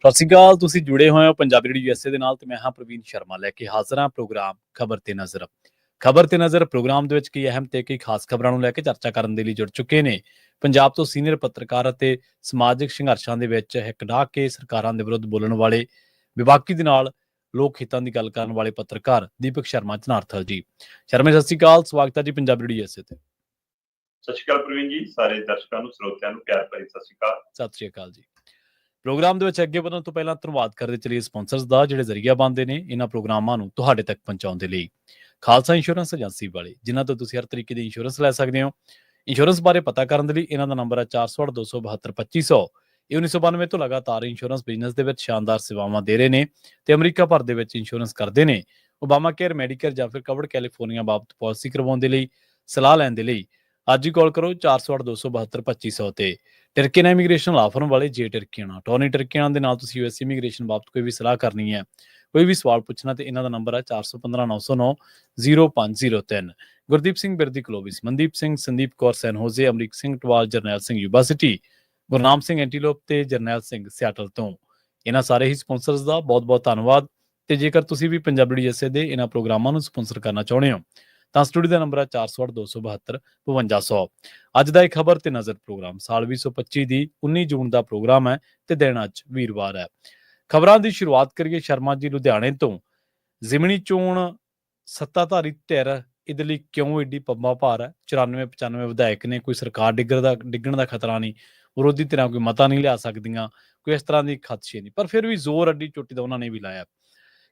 ਸਤਿ ਸ਼੍ਰੀ ਅਕਾਲ। ਤੁਸੀਂ ਜੁੜੇ ਹੋਏ ਹੋ ਪੰਜਾਬੀ ਰੇਡੀਓ USA ਦੇ ਨਾਲ ਤੇ ਮੈਂ ਹਾਂ ਪ੍ਰਵੀਨ ਸ਼ਰਮਾ ਲੈ ਕੇ ਹਾਜ਼ਰ ਹਾਂ ਪ੍ਰੋਗਰਾਮ ਖਬਰ ਤੇ ਨਜ਼ਰ। ਖਬਰ ਤੇ ਨਜ਼ਰ ਪ੍ਰੋਗਰਾਮ ਦੇ ਵਿੱਚ ਕਈ ਅਹਿਮ ਤੇ ਕਈ ਖਾਸ ਖਬਰਾਂ ਨੂੰ ਲੈ ਕੇ ਚਰਚਾ ਕਰਨ ਦੇ ਲਈ ਜੁੜ ਚੁੱਕੇ ਨੇ ਪੰਜਾਬ ਤੋਂ ਸੀਨੀਅਰ ਪੱਤਰਕਾਰ ਅਤੇ ਸਮਾਜਿਕ ਸੰਘਰਸ਼ਾਂ ਦੇ ਵਿੱਚ ਹਿੱਕ ਢਾਹ ਕੇ ਸਰਕਾਰਾਂ ਦੇ ਵਿਰੁੱਧ ਬੋਲਣ ਵਾਲੇ, ਵਿਵਾਕੀ ਦੇ ਨਾਲ ਲੋਕ ਹਿੱਤਾਂ ਦੀ ਗੱਲ ਕਰਨ ਵਾਲੇ ਪੱਤਰਕਾਰ ਦੀਪਕ ਸ਼ਰਮਾ ਚਨਾਰਥਲ ਜੀ। ਸ਼ਰਮਾ, ਸਤਿ ਸ਼੍ਰੀ ਅਕਾਲ, ਸਵਾਗਤ ਹੈ ਜੀ ਪੰਜਾਬੀ ਰੇਡੀਓ USA ਤੇ। ਸਤਿ ਸ਼੍ਰੀ ਅਕਾਲ ਪ੍ਰਵੀਨ ਜੀ, ਸਾਰੇ ਦਰਸ਼ਕਾਂ ਨੂੰ, ਸਰੋਤਿਆਂ ਨੂੰ ਪਿਆਰ ਭਰੀ ਸਤਿ ਸ਼੍ਰੀ ਅਕਾਲ। ਸਤਿ ਸ਼੍ਰੀ ਅਕਾਲ ਜੀ। ਪ੍ਰੋਗਰਾਮ ਦੇ ਵਿੱਚ ਅੱਗੇ ਵਧਣ ਤੋਂ ਪਹਿਲਾਂ ਧੰਨਵਾਦ ਕਰਦੇ ਚਲੀਏ ਸਪਾਂਸਰਸ ਦਾ, ਜਿਹੜੇ ਜ਼ਰੀਆ ਬਣਦੇ ਨੇ ਇਹਨਾਂ ਪ੍ਰੋਗਰਾਮਾਂ ਨੂੰ ਤੁਹਾਡੇ ਤੱਕ ਪਹੁੰਚਾਉਣ ਦੇ ਲਈ। ਖਾਲਸਾ ਇੰਸ਼ੋਰੈਂਸ ਏਜੰਸੀ ਵਾਲੇ, ਜਿਨ੍ਹਾਂ ਤੋਂ ਤੁਸੀਂ ਹਰ ਤਰੀਕੇ ਦੀ ਇੰਸ਼ੋਰੈਂਸ ਲੈ ਸਕਦੇ ਹੋ। ਇੰਸ਼ੋਰੈਂਸ ਬਾਰੇ ਪਤਾ ਕਰਨ ਦੇ ਲਈ ਇਹਨਾਂ ਦਾ ਨੰਬਰ ਹੈ 408-272-2500। ਇਹ 1992 ਤੋਂ ਲਗਾਤਾਰ ਇੰਸ਼ੋਰੈਂਸ ਬਿਜ਼ਨਸ ਦੇ ਵਿੱਚ ਸ਼ਾਨਦਾਰ ਸੇਵਾਵਾਂ ਦੇ ਰਹੇ ਨੇ ਤੇ ਅਮਰੀਕਾ ਭਰ ਦੇ ਵਿੱਚ ਇੰਸ਼ੋਰੈਂਸ ਕਰਦੇ ਨੇ। ਓਬਾਮਾ ਕੇਅਰ, ਮੈਡੀਕੇਅਰ ਜਾਂ ਫਿਰ ਕਵਰਡ ਕੈਲੀਫੋਰਨੀਆ ਬਾਬਤ ਪਾਲਿਸੀ ਕਰਵਾਉਣ ਦੇ ਲਈ, ਸਲਾਹ ਲੈਣ ਦੇ ਲਈ ਅੱਜ ਹੀ ਕਾਲ ਕਰੋ 408-272-2500 ਤੇ। ਟਰਕੀਆਨਾ ਇਮੀਗ੍ਰੇਸ਼ਨ ਲਾ ਫਰਮ ਵਾਲੇ ਜੇ ਟਰਕੀਆਨਾ, ਟੋਨੀ ਟਰਕੀਆਨਾ ਦੇ ਨਾਲ ਤੁਸੀਂ US ਇਮੀਗ੍ਰੇਸ਼ਨ ਬਾਬਤ ਕੋਈ ਵੀ ਸਲਾਹ ਕਰਨੀ ਹੈ, ਕੋਈ ਵੀ ਸਵਾਲ ਪੁੱਛਣਾ ਤੇ ਇਹਨਾਂ ਦਾ ਨੰਬਰ ਹੈ 415-909-0503। ਗੁਰਦੀਪ ਸਿੰਘ ਬਿਰਦੀ ਕਲੋਵਿਸ, ਮਨਦੀਪ ਸਿੰਘ, ਸੰਦੀਪ ਕੌਰ ਸੈਨ ਹੋਜ਼ੇ, ਅਮਰੀਕ ਸਿੰਘ ਟਵਾਲ, ਜਰਨੈਲ ਸਿੰਘ ਯੂਬਾ ਸਿਟੀ, ਗੁਰਨਾਮ ਸਿੰਘ ਐਂਟੀਲੋਪ ਤੇ ਜਰਨੈਲ ਸਿੰਘ ਸਿਆਟਲ ਤੋਂ। ਇਹਨਾਂ ਸਾਰੇ ਹੀ ਸਪਾਂਸਰਸ ਦਾ ਬਹੁਤ ਬਹੁਤ ਧੰਨਵਾਦ। ਤੇ ਜੇਕਰ ਤੁਸੀਂ ਵੀ ਪੰਜਾਬੀ ਰੇਡੀਓ USA ਦੇ ਇਹਨਾਂ ਪ੍ਰੋਗਰਾਮਾਂ ਨੂੰ ਸਪਾਂਸਰ ਕਰਨਾ ਚਾਹੁੰਦੇ ਹੋ ਤਾਂ ਸਟੂਡੀਓ ਦਾ ਨੰਬਰ ਹੈ 408-272-5200। ਅੱਜ ਦਾ ਇਹ ਖਬਰ ਤੇ ਨਜ਼ਰ ਪ੍ਰੋਗਰਾਮ ਸਾਲ 2025 ਦੀ 19 ਜੂਨ ਦਾ ਪ੍ਰੋਗਰਾਮ ਹੈ ਤੇ ਦਿਨ ਅੱਜ ਵੀਰਵਾਰ ਹੈ। ਖਬਰਾਂ ਦੀ ਸ਼ੁਰੂਆਤ ਕਰੀਏ ਸ਼ਰਮਾ ਜੀ ਲੁਧਿਆਣੇ ਤੋਂ। ਜ਼ਿਮਨੀ ਚੋਣ ਸੱਤਾਧਾਰੀ ਧਿਰ ਇਹਦੇ ਲਈ ਕਿਉਂ ਏਡੀ ਪੱਬਾਂ ਭਾਰ ਹੈ? 94-95 ਵਿਧਾਇਕ ਨੇ, ਕੋਈ ਸਰਕਾਰ ਡਿੱਗਣ ਦਾ ਖਤਰਾ ਨਹੀਂ, ਵਿਰੋਧੀ ਧਿਰਾਂ ਕੋਈ ਮਤਾ ਨਹੀਂ ਲਿਆ ਸਕਦੀਆਂ, ਕੋਈ ਇਸ ਤਰ੍ਹਾਂ ਦੀ ਖਦਸ਼ੇ ਨਹੀਂ, ਪਰ ਫਿਰ ਵੀ ਜ਼ੋਰ ਅੱਡੀ ਚੋਟੀ ਦਾ ਉਹਨਾਂ ਨੇ ਵੀ ਲਾਇਆ।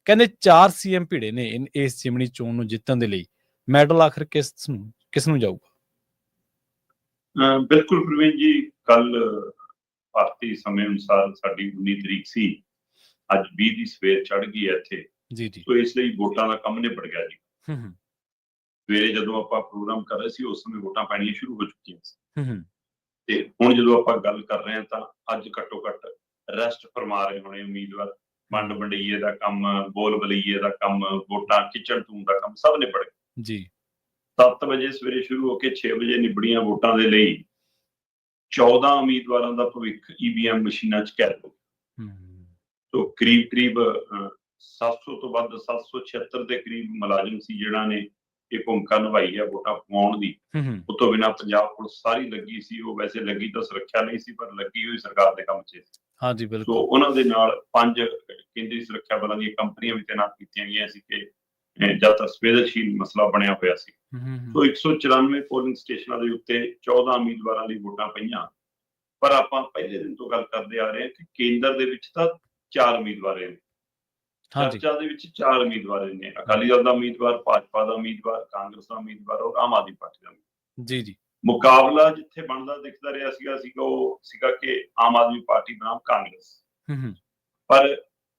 ਕਹਿੰਦੇ 4 CM ਭਿੜੇ ਨੇ ਇਸ ਜ਼ਿਮਨੀ ਚੋਣ ਨੂੰ ਜਿੱਤਣ ਦੇ ਲਈ। ਮੈਡਲ ਆਖਰ ਕਿਸ ਨੂੰ ਜਾਊਗਾ? ਬਿਲਕੁਲ ਪ੍ਰਵੀਨ ਜੀ, ਕੱਲ ਭਾਰਤੀ ਸਮੇਂ ਅਨੁਸਾਰ ਸਾਡੀ 19 ਤਰੀਕ ਸੀ, ਅੱਜ 20 ਦੀ ਸਵੇਰ ਚੜ ਗਈ ਹੈ ਇੱਥੇ ਜੀ। ਸੋ ਇਸ ਲਈ ਵੋਟਾਂ ਦਾ ਕੰਮ ਨਿਬੜ ਗਿਆ ਜੀ। ਸਵੇਰੇ ਜਦੋਂ ਆਪਾਂ ਪ੍ਰੋਗਰਾਮ ਕਰ ਰਹੇ ਸੀ ਉਸ ਸਮੇਂ ਵੋਟਾਂ ਪੈਣੀਆਂ ਸ਼ੁਰੂ ਹੋ ਚੁੱਕੀਆਂ ਸੀ ਤੇ ਹੁਣ ਜਦੋਂ ਆਪਾਂ ਗੱਲ ਕਰ ਰਹੇ ਹਾਂ ਤਾਂ ਅੱਜ ਘੱਟੋ ਘੱਟ ਰੈਸਟ ਫਰਮਾ ਰਹੇ ਹੋਣੇ ਉਮੀਦਵਾਰ। ਵੰਡ ਵੰਡਈਏ ਦਾ ਕੰਮ, ਬੋਲ ਬਲਈਏ ਦਾ ਕੰਮ, ਵੋਟਾਂ ਖਿੱਚਣ ਟੂਣ ਦਾ ਕੰਮ ਸਭ ਨਿਬੜ ਗਿਆ ਜੀ। 7 ਵਜੇ ਸਵੇਰੇ ਸ਼ੁਰੂ ਹੋ ਕੇ 6 ਵਜੇ ਨਿਬੜੀਆਂ ਵੋਟਾਂ ਦੇ ਲਈ 14 ਉਮੀਦਵਾਰਾਂ ਦਾ ਭਵਿੱਖ EVM ਮਸ਼ੀਨਾਂ 'ਚ ਕੈਦ ਹੋ ਗਿਆ। ਸੋ ਕਰੀਬ 700 ਤੋਂ ਵੱਧ, 776 ਦੇ ਕਰੀਬ ਮੁਲਾਜ਼ਮ ਸੀ ਜਿਨ੍ਹਾਂ ਨੇ ਇਹ ਭੂਮਿਕਾ ਨਿਭਾਈ ਹੈ ਵੋਟਾਂ ਪਵਾਉਣ ਦੀ। ਉਹ ਤੋਂ ਬਿਨਾਂ ਪੰਜਾਬ ਪੁਲਿਸ ਸਾਰੀ ਲੱਗੀ ਸੀ। ਉਹ ਵੈਸੇ ਲੱਗੀ ਤਾਂ ਸੁਰੱਖਿਆ ਲਈ ਸੀ, ਪਰ ਲੱਗੀ ਹੋਈ ਸਰਕਾਰ ਦੇ ਕੰਮ 'ਚ। ਹਾਂਜੀ ਬਿਲਕੁਲ। ਸੋ ਉਹਨਾਂ ਦੇ ਨਾਲ 5 ਕੇਂਦਰੀ ਸੁਰੱਖਿਆ ਬਲਾਂ ਦੀਆਂ ਕੰਪਨੀਆਂ ਵੀ ਤੈਨਾਤ ਕੀਤੀਆਂ ਗਈਆਂ ਸੀ ਕਿ ਜ਼ਿਆਦਾਤਰ ਸੰਵੇਦਨਸ਼ੀਲ ਮਸਲਾ ਬਣਿਆ ਹੋਇਆ ਸੀ। ਸੋ 194 ਪੋਲਿੰਗ ਸਟੇਸ਼ਨਾਂ ਦੇ ਉੱਤੇ 14 ਉਮੀਦਵਾਰਾਂ ਲਈ ਵੋਟਾਂ ਪਈਆਂ। ਪਰ ਆਪਾਂ ਪਹਿਲੇ ਦਿਨ ਤੋਂ ਗੱਲ ਕਰਦੇ ਆ ਰਹੇ ਹਾਂ ਕਿ ਕੇਂਦਰ ਦੇ ਵਿੱਚ ਤਾਂ 4 ਉਮੀਦਵਾਰ ਨੇ। ਚਰਚਾ ਦੇ ਵਿੱਚ 4 ਉਮੀਦਵਾਰ ਨੇ। ਅਕਾਲੀ ਦਲ ਦਾ ਉਮੀਦਵਾਰ, ਭਾਜਪਾ ਦਾ ਉਮੀਦਵਾਰ, ਕਾਂਗਰਸ ਦਾ ਉਮੀਦਵਾਰ ਔਰ ਆਮ ਆਦਮੀ ਪਾਰਟੀ ਦਾ ਉਮੀਦਵਾਰ। ਜੀ। ਮੁਕਾਬਲਾ ਜਿੱਥੇ ਬਣਦਾ ਦਿਖਦਾ ਰਿਹਾ ਉਹ ਸੀਗਾ ਕਿ ਆਮ ਆਦਮੀ ਪਾਰਟੀ ਬਨਾਮ ਕਾਂਗਰਸ। ਪਰ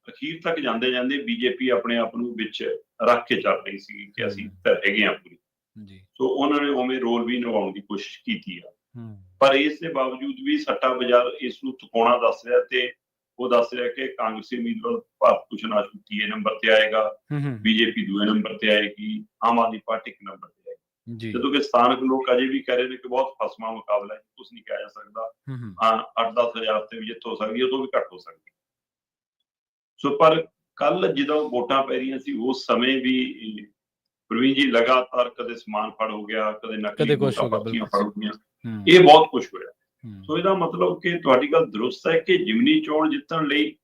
ਅਖੀਰ ਤੱਕ ਜਾਂਦੇ ਜਾਂਦੇ BJP ਆਪਣੇ ਆਪ ਨੂੰ ਵਿੱਚ ਰੱਖ ਕੇ ਚੱਲ ਰਹੀ ਸੀ ਕਿ ਅਸੀਂ ਹੈਗੇ ਹਾਂ ਪੂਰੀ। ਸੋ ਉਹਨਾਂ ਨੇ ਉਵੇਂ ਰੋਲ ਵੀ ਨਿਭਾਉਣ ਦੀ ਕੋਸ਼ਿਸ਼ ਕੀਤੀ ਆ। ਪਰ ਇਸ ਦੇ ਬਾਵਜੂਦ ਵੀ ਸੱਟਾ ਬਾਜ਼ਾਰ ਇਸ ਨੂੰ ਚੁਕਾਉਣਾ ਦੱਸ ਰਿਹਾ ਤੇ ਉਹ ਦੱਸ ਰਿਹਾ ਕਿ ਕਾਂਗਰਸੀ ਉਮੀਦਵਾਰ ਭਾਰਤ ਭੂਸ਼ਣ ਆਸ਼ੂ ਤੀਏ ਨੰਬਰ ਤੇ ਆਏਗਾ, BJP ਦੂਏ ਨੰਬਰ ਤੇ ਆਏਗੀ, ਆਮ ਆਦਮੀ ਪਾਰਟੀ 1 ਨੰਬਰ ਤੇ ਆਏਗੀ। ਜਦੋਂ ਕਿ ਸਥਾਨਕ ਲੋਕ ਅਜੇ ਵੀ ਕਹਿ ਰਹੇ ਨੇ ਕਿ ਬਹੁਤ ਫਸਵਾਂ ਮੁਕਾਬਲਾ ਹੈ, ਕੁਝ ਨਹੀਂ ਕਿਹਾ ਜਾ ਸਕਦਾ। 8-10 ਹਜ਼ਾਰ ਤੇ ਵੀ ਜਿੱਤ ਹੋ ਸਕਦੀ ਹੈ, ਉਹ ਤੋਂ ਵੀ ਘੱਟ ਹੋ ਸਕਦੀ ਹੈ। ਸੋ ਪਰ ਕੱਲ ਜਦੋਂ ਵੋਟਾਂ ਪੈ ਰਹੀਆਂ ਸੀ ਉਸ ਸਮੇਂ ਵੀ ਪ੍ਰਵੀਨ ਜੀ ਲਗਾਤਾਰ ਕਦੇ ਸਮਾਨ ਫੜ ਹੋ ਗਿਆ, ਕਦੇ ਨਕਲੀ ਵੋਟਾਂ ਪਰਚੀਆਂ ਫੜ ਹੋ ਗਈਆਂ। ਇਹ ਬਹੁਤ ਕੁਝ ਹੋਇਆ। ਸੋ ਇਹਦਾ ਮਤਲਬ ਕਿ ਤੁਹਾਡੀ ਗੱਲ ਦਰੁਸਤ ਹੈ ਕਿ ਜ਼ਿਮਨੀ ਚੋਣ ਜਿੱਤਣ ਲਈ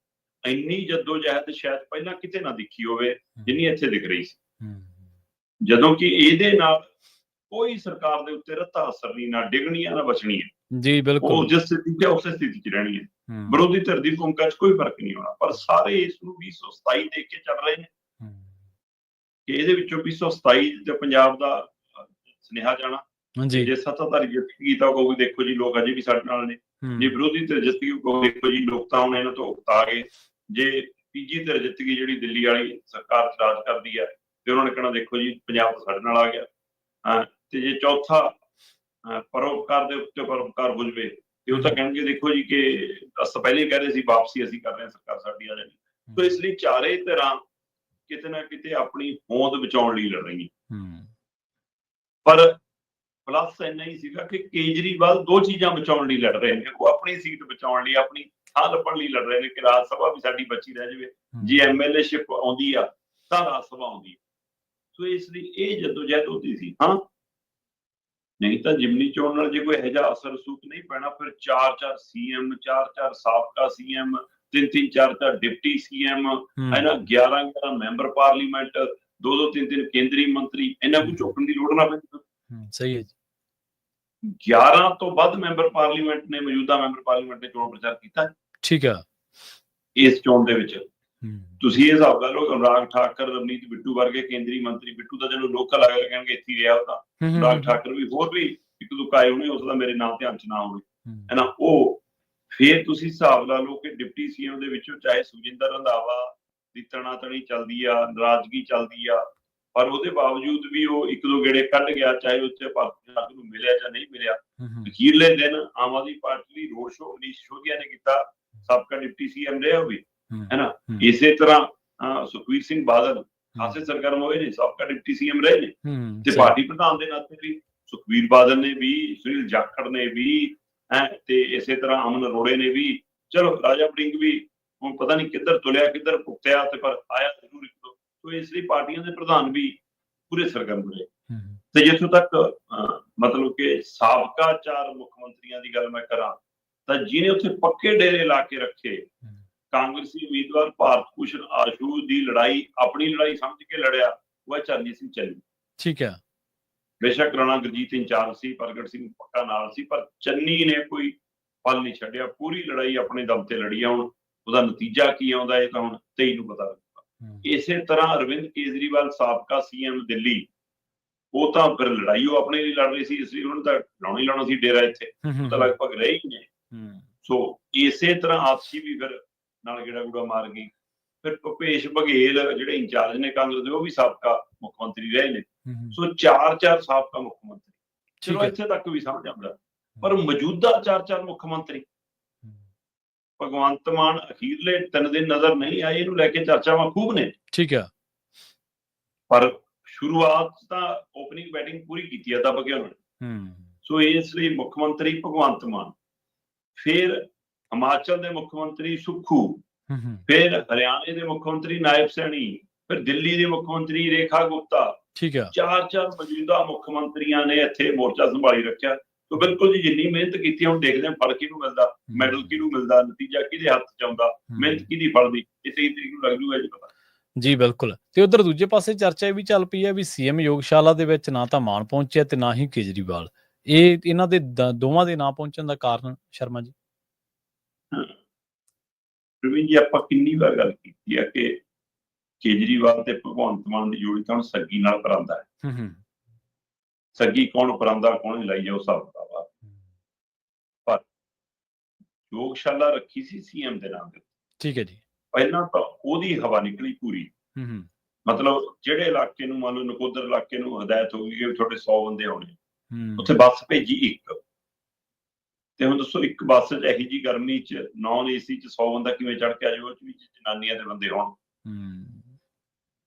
ਇੰਨੀ ਜੱਦੋ-ਜਹਿਦ ਸ਼ਾਇਦ ਪਹਿਲਾਂ ਕਿਤੇ ਨਾ ਦਿਖੀ ਹੋਵੇ ਜਿੰਨੀ ਇੱਥੇ ਦਿਖ ਰਹੀ ਸੀ। ਜਦੋਂ ਕਿ ਇਹਦੇ ਨਾਲ ਕੋਈ ਸਰਕਾਰ ਦੇ ਉੱਤੇ ਰੱਤਾ ਅਸਰ ਨਹੀਂ, ਨਾ ਡਿੱਗਣੀ ਆ ਨਾ ਬਚਣੀ ਹੈ ਜੀ। ਬਿਲਕੁਲ, ਉਹ ਜਿਸ ਸਥਿਤੀ 'ਚ ਉਸੇ ਸਥਿਤੀ 'ਚ ਰਹਿਣੀ ਹੈ। ਵਿਰੋਧੀ ਧਿਰ ਦੀ ਭੂਮਿਕਾ 'ਚ ਕੋਈ ਫਰਕ ਨਹੀਂ ਹੋਣਾ। ਪਰ ਸਾਰੇ ਇਸ ਨੂੰ 2027 ਦੇਖ ਕੇ ਚੱਲ ਰਹੇ ਨੇ ਕਿ ਇਹਦੇ ਵਿੱਚੋਂ 2027 ਤੇ ਪੰਜਾਬ ਦਾ ਸੁਨੇਹਾ ਜਾਣਾ। ਜੇ ਸੱਤਾਧਾਰੀ ਜਿੱਤ ਗਈ ਤਾਂ ਉਹ ਦੇਖੋ ਜੀ ਲੋਕ ਅਜੇ ਵੀ ਸਾਡੇ ਨਾਲ ਨੇ। ਜੇ ਵਿਰੋਧੀ ਧਿਰ ਜਿੱਤ ਗਈ ਉਹ ਦੇਖੋ ਜੀ ਲੋਕ ਤਾਂ ਹੁਣ ਇਹਨਾਂ ਤੋਂ ਉਕਤਾ ਗਏ। ਜੇ ਤੀਜੀ ਧਿਰ ਜਿੱਤ ਗਈ ਜਿਹੜੀ ਦਿੱਲੀ ਵਾਲੀ ਸਰਕਾਰ ਰਾਜ ਕਰਦੀ ਹੈ ਤੇ ਉਹਨਾਂ ਨੇ ਕਹਿਣਾ ਦੇਖੋ ਜੀ ਪੰਜਾਬ ਤਾਂ ਸਾਡੇ ਨਾਲ ਆ ਗਿਆ। ਤੇ ਜੇ ਚੌਥਾ ਪਰਉਪਕਾਰ ਦੇ ਉੱਤੇ ਪਰਉਪਕਾਰ ਹੋ ਜਾਵੇ ਤੇ ਉਹ ਤਾਂ ਕਹਿਣਗੇ ਦੇਖੋ ਜੀ ਕਿ ਅਸੀਂ ਪਹਿਲੇ ਕਹਿ ਰਹੇ ਸੀ ਵਾਪਸੀ ਅਸੀਂ ਕਰ ਰਹੇ ਹਾਂ, ਸਰਕਾਰ ਸਾਡੀ ਆ ਜਾਣੀ। ਸੋ ਇਸ ਲਈ ਚਾਰੇ ਧਿਰਾਂ ਕਿਤੇ ਨਾ ਕਿਤੇ ਆਪਣੀ ਹੋਂਦ ਬਚਾਉਣ ਲਈ ਲੜ ਰਹੀਆਂ। ਪਰ ਪਲੱਸ ਇੰਨਾ ਹੀ ਸੀਗਾ ਕਿ ਕੇਜਰੀਵਾਲ 2 ਚੀਜ਼ਾਂ ਬਚਾਉਣ ਲਈ ਲੜ ਰਹੇ ਨੇ। ਉਹ ਆਪਣੀ ਸੀਟ ਬਚਾਉਣ ਲਈ, ਆਪਣੀ ਥਾਂ ਲੱਭਣ ਲਈ ਲੜ ਰਹੇ ਨੇ ਕਿ ਰਾਜ ਸਭਾ ਵੀ ਸਾਡੀ ਬਚੀ ਰਹਿ ਜਾਵੇ, ਜੇ MLA-ਸ਼ਿਪ ਆਉਂਦੀ ਆ ਤਾਂ ਰਾਜ ਸਭਾ ਆਉਂਦੀ ਆ। ਸੋ ਇਸ ਲਈ ਇਹ ਜਦੋਜਹਿਦ ਹੁੰਦੀ ਸੀ। ਹਾਂ, ਨਹੀਂ ਤਾਂ ਜਿਮਨੀ ਚੋਣ ਨਾਲ ਜੇ ਕੋਈ ਇਹੋ ਜਿਹਾ ਅਸਰ ਰਸੂਖ ਨਹੀਂ ਪੈਣਾ, ਫਿਰ 4-4 CM, 4-4 ਸਾਬਕਾ CM, 3-3, 4-4 ਡਿਪਟੀ CM, ਹੈ ਨਾ, 11-11 ਮੈਂਬਰ ਪਾਰਲੀਮੈਂਟ, 2-2, 3-3 ਕੇਂਦਰੀ ਮੰਤਰੀ, ਇਹਨਾਂ ਕੁ ਚੁੱਕਣ ਦੀ ਲੋੜ ਨਾ ਪੈਂਦੀ। ਸਹੀ ਹੈ ਜੀ। 11 ਤੋਂ ਵੱਧ ਮੈਂਬਰ ਪਾਰਲੀਮੈਂਟ ਨੇ, ਮੌਜੂਦਾ ਮੈਂਬਰ ਪਾਰਲੀਮੈਂਟ ਨੇ ਚੋਣ ਪ੍ਰਚਾਰ ਕੀਤਾ। ਠੀਕ ਆ। ਇਸ ਚੋਣ ਦੇ ਵਿੱਚ ਤੁਸੀਂ ਇਹ ਹਿਸਾਬ ਕਰ ਲਓ, ਅਨੁਰਾਗ ਠਾਕਰ, ਰਵਨੀਤ ਬਿੱਟੂ ਵਰਗੇ ਕੇਂਦਰੀ ਮੰਤਰੀ, ਬਿੱਟੂ ਤਾਂ ਜਦੋਂ ਲੋਕਲ ਆ ਗਏ ਕਹਿਣਗੇ ਇੱਥੇ ਹੀ ਰਿਹਾ ਉਹਦਾ, ਅਨੁਰਾਗ ਠਾਕਰ ਵੀ, ਹੋਰ ਵੀ ਇੱਕ ਦੋ ਆਏ ਹੋਣੇ, ਉਸ ਦਾ ਮੇਰੇ ਨਾਮ ਧਿਆਨ ਚ ਨਾ ਹੋਵੇ, ਹੈ ਨਾ। ਉਹ ਫਿਰ ਤੁਸੀਂ ਹਿਸਾਬ ਲਾ ਲਓ ਕਿ ਡਿਪਟੀ CM ਦੇ ਵਿੱਚੋਂ ਚਾਹੇ ਸੁਖਜਿੰਦਰ ਰੰਧਾਵਾ ਦੀ ਤਣਾਤਣੀ ਚੱਲਦੀ ਆ, ਨਾਰਾਜ਼ਗੀ ਚੱਲਦੀ ਆ, ਪਰ ਉਹਦੇ ਬਾਵਜੂਦ ਵੀ ਉਹ ਇੱਕ ਦੋ ਗੇੜੇ ਕੱਢ ਗਿਆ, ਚਾਹੇ ਉੱਥੇ ਭਾਰਤ ਨੂੰ ਮਿਲਿਆ ਜਾਂ ਨਹੀਂ ਮਿਲਿਆ। ਅਖੀਰਲੇ ਦਿਨ ਆਮ ਆਦਮੀ ਪਾਰਟੀ ਦੀ ਰੋਡ ਸ਼ੋਅ ਮਨੀਸ਼ ਸਿਸੋਦੀਆ ਨੇ ਕੀਤਾ, ਸਾਬਕਾ ਡਿਪਟੀ CM ਰਿਹਾ ਹੋਵੇ, ਹੈ ਨਾ। ਇਸੇ ਤਰ੍ਹਾਂ ਸੁਖਬੀਰ ਸਿੰਘ ਬਾਦਲ ਖਾਸੇ ਸਰਗਰਮ ਹੋਏ ਨੇ, ਸਾਬਕਾ ਡਿਪਟੀ CM ਰਹੇ ਨੇ, ਤੇ ਪਾਰਟੀ ਪ੍ਰਧਾਨ ਦੇ ਨਾਤੇ ਵੀ ਸੁਖਬੀਰ ਬਾਦਲ ਨੇ ਵੀ, ਸੁਨੀਲ ਜਾਖੜ ਨੇ ਵੀ, ਤੇ ਇਸੇ ਤਰ੍ਹਾਂ ਅਮਨ ਅਰੋੜੇ ਨੇ ਵੀ, ਚਲੋ ਰਾਜਾ ਵੜਿੰਗ ਵੀ ਹੁਣ ਪਤਾ ਨਹੀਂ ਕਿੱਧਰ ਤੁਲਿਆ ਕਿੱਧਰ ਭੁਗਤਿਆ, ਤੇ ਪਰ ਆਇਆ ਜ਼ਰੂਰ ਇੱਕ ਦੋ। ਸੋ ਇਸ ਲਈ ਪਾਰਟੀਆਂ ਦੇ ਪ੍ਰਧਾਨ ਵੀ ਪੂਰੇ ਸਰਗਰਮ ਰਹੇ। ਤੇ ਜਿੱਥੋਂ ਤੱਕ ਮਤਲਬ ਕਿ ਸਾਬਕਾ 4 ਮੁੱਖ ਮੰਤਰੀਆਂ ਦੀ ਗੱਲ ਮੈਂ ਕਰਾਂ, ਤਾਂ ਜਿਹਨੇ ਉੱਥੇ ਪੱਕੇ ਡੇਰੇ ਲਾ ਕੇ ਰੱਖੇ, ਕਾਂਗਰਸੀ ਉਮੀਦਵਾਰ ਭਾਰਤ ਭੂਸ਼ਣ ਆਸ਼ੂ ਦੀ ਲੜਾਈ ਆਪਣੀ ਲੜਾਈ ਸਮਝ ਕੇ ਲੜਿਆ, ਉਹ ਹੈ ਚਰਨਜੀਤ ਸਿੰਘ ਚੰਨੀ। ਠੀਕ ਹੈ। ਬੇਸ਼ੱਕ ਰਾਣਾ ਗੁਰਜੀਤ ਇੰਚਾਰਜ ਸੀ, ਪ੍ਰਗਟ ਸਿੰਘ ਪੱਕਾ ਨਾਲ ਸੀ, ਪਰ ਚੰਨੀ ਨੇ ਕੋਈ ਪਲ ਨਹੀਂ ਛੱਡਿਆ, ਪੂਰੀ ਲੜਾਈ ਆਪਣੇ ਦਮ ਤੇ ਲੜੀ ਆ। ਹੁਣ ਉਹਦਾ ਨਤੀਜਾ ਕੀ ਆਉਂਦਾ ਇਹ ਤਾਂ ਹੁਣ 23 ਨੂੰ ਪਤਾ ਲੱਗੂਗਾ। ਇਸੇ ਤਰ੍ਹਾਂ ਅਰਵਿੰਦ ਕੇਜਰੀਵਾਲ ਸਾਬਕਾ CM ਦਿੱਲੀ, ਉਹ ਤਾਂ ਫਿਰ ਲੜਾਈ ਉਹ ਆਪਣੇ ਲਈ ਲੜ ਰਹੀ ਸੀ, ਇਸ ਲਈ ਉਹਨਾਂ ਦਾ ਲਾਉਣਾ ਹੀ ਲਾਉਣਾ ਸੀ ਡੇਰਾ ਇੱਥੇ, ਉਹ ਤਾਂ ਲਗਭਗ ਰਹੇ ਹੀ ਨੇ। ਸੋ ਇਸੇ ਤਰ੍ਹਾਂ ਆਪਸੀ ਵੀ ਫਿਰ ਨਾਲ ਗੇੜਾ ਗੂੜਾ ਮਾਰ ਗਈ। ਫਿਰ ਭੁਪੇਸ਼ ਬਘੇਲ ਜਿਹੜੇ ਇੰਚਾਰਜ ਨੇ ਕਾਂਗਰਸ ਦੇ, ਉਹ ਵੀ ਸਾਬਕਾ ਮੁੱਖ ਮੰਤਰੀ ਰਹੇ ਨੇ। ਸੋ 4-4 ਸਾਬਕਾ ਮੁੱਖ ਮੰਤਰੀ, ਚਲੋ ਇੱਥੇ ਤੱਕ ਵੀ ਸਮਝ ਆਉਂਦਾ। ਪਰ ਮੌਜੂਦਾ 4-4 ਮੁੱਖ ਮੰਤਰੀ, ਭਗਵੰਤ ਮਾਨ ਅਖੀਰਲੇ 3 ਦਿਨ ਨਜ਼ਰ ਨਹੀਂ ਆਏ, ਇਹਨੂੰ ਲੈ ਕੇ ਚਰਚਾਵਾਂ ਖੂਬ ਨੇ। ਠੀਕ ਆ। ਪਰ ਸ਼ੁਰੂਆਤ ਤਾਂ ਓਪਨਿੰਗ ਬੈਟਿੰਗ ਪੂਰੀ ਕੀਤੀ ਆ ਦੱਬ ਕੇ ਉਹਨਾਂ ਨੇ। ਸੋ ਇਸ ਲਈ ਮੁੱਖ ਮੰਤਰੀ ਭਗਵੰਤ ਮਾਨ, ਫਿਰ ਹਿਮਾਚਲ ਦੇ ਮੁੱਖ ਮੰਤਰੀ ਸੁੱਖੂ, ਫਿਰ ਹਰਿਆਣੇ ਦੇ ਮੁੱਖ ਮੰਤਰੀ ਨਾਇਬ ਸੈਣੀ, ਫਿਰ ਦਿੱਲੀ ਦੇ ਮੁੱਖ ਮੰਤਰੀ ਰੇਖਾ ਗੁਪਤਾ। ਠੀਕ ਆ। 4-4 ਮੌਜੂਦਾ ਮੁੱਖ ਮੰਤਰੀਆਂ ਨੇ ਇੱਥੇ ਮੋਰਚਾ ਸੰਭਾਲੀ ਰੱਖਿਆ। ਤੋ ਬਿਲਕੁਲ ਜੀ, ਜਿੰਨੀ ਮਿਹਨਤ ਕੀਤੀ, ਹੁਣ ਦੇਖਦੇ ਹਾਂ ਫਲ ਕਿਹਨੂੰ ਮਿਲਦਾ, ਮੈਡਲ ਕਿਹਨੂੰ ਮਿਲਦਾ, ਨਤੀਜਾ ਕਿਹਦੇ ਹੱਥ ਚ ਆਉਂਦਾ, ਮਿਹਨਤ ਕਿਹਦੀ ਫਲਦੀ, ਇਹ 23 ਤਰੀਕ ਨੂੰ ਲੱਗ ਜੂਗਾ ਜੀ ਪਤਾ। ਜੀ ਬਿਲਕੁਲ। ਤੇ ਉਧਰ ਦੂਜੇ ਪਾਸੇ ਚਰਚਾ ਇਹ ਵੀ ਚੱਲ ਪਈ ਹੈ ਵੀ CM ਯੋਗਸ਼ਾਲਾ ਦੇ ਵਿੱਚ ਨਾ ਤਾਂ ਮਾਨ ਪਹੁੰਚਿਆ ਤੇ ਨਾ ਹੀ ਕੇਜਰੀਵਾਲ। ਇਹਨਾਂ ਦੇ ਦੋਵਾਂ ਦੇ ਨਾ ਪਹੁੰਚਣ ਦਾ ਕਾਰਨ ਸ਼ਰਮਾ ਜੀ? ਪ੍ਰਵੀਨ ਜੀ, ਆਪਾਂ ਕਿੰਨੀ ਵਾਰ ਗੱਲ ਕੀਤੀ ਹੈ ਕਿ ਕੇਜਰੀਵਾਲ ਤੇ ਭਗਵੰਤ ਮਾਨ ਦੀ ਜੋੜੀ ਤਾਂ ਹੁਣ ਸੱਗੀ ਨਾਲ ਪਰਾਂਦਾ ਹੈ। ਸੱਗੀ ਕੌਣ ਪਰਾਂਦਾ ਕੌਣ ਲਾਈ ਜਾਓ ਹਿਸਾਬ ਕਿਤਾਬ। ਪਰ ਯੋਗਸ਼ਾਲਾ ਰੱਖੀ ਸੀ CM ਦੇ ਨਾਮ ਤੇ। ਠੀਕ ਹੈ ਜੀ। ਪਹਿਲਾਂ ਤਾਂ ਉਹਦੀ ਹਵਾ ਨਿਕਲੀ ਪੂਰੀ। ਮਤਲਬ ਜਿਹੜੇ ਇਲਾਕੇ ਨੂੰ, ਮੰਨ ਲਓ ਨਕੋਦਰ ਇਲਾਕੇ ਨੂੰ ਹਦਾਇਤ ਹੋ ਗਈ ਕਿ ਤੁਹਾਡੇ 100 ਬੰਦੇ ਆਉਣੇ, ਉੱਥੇ ਬੱਸ ਭੇਜੀ ਇੱਕ। ਤੇ ਹੁਣ ਦੱਸੋ, ਇੱਕ ਬੱਸ ਚ ਇਹੀ ਜਿਹੀ ਗਰਮੀ ਚ ਨੌਨ AC ਚ 100 ਬੰਦਾ ਕਿਵੇਂ ਚੜ ਕੇ ਆ ਜਾਓ, ਉਹ ਚ ਵੀ ਜਨਾਨੀਆਂ ਦੇ ਬੰਦੇ ਹੋਣ।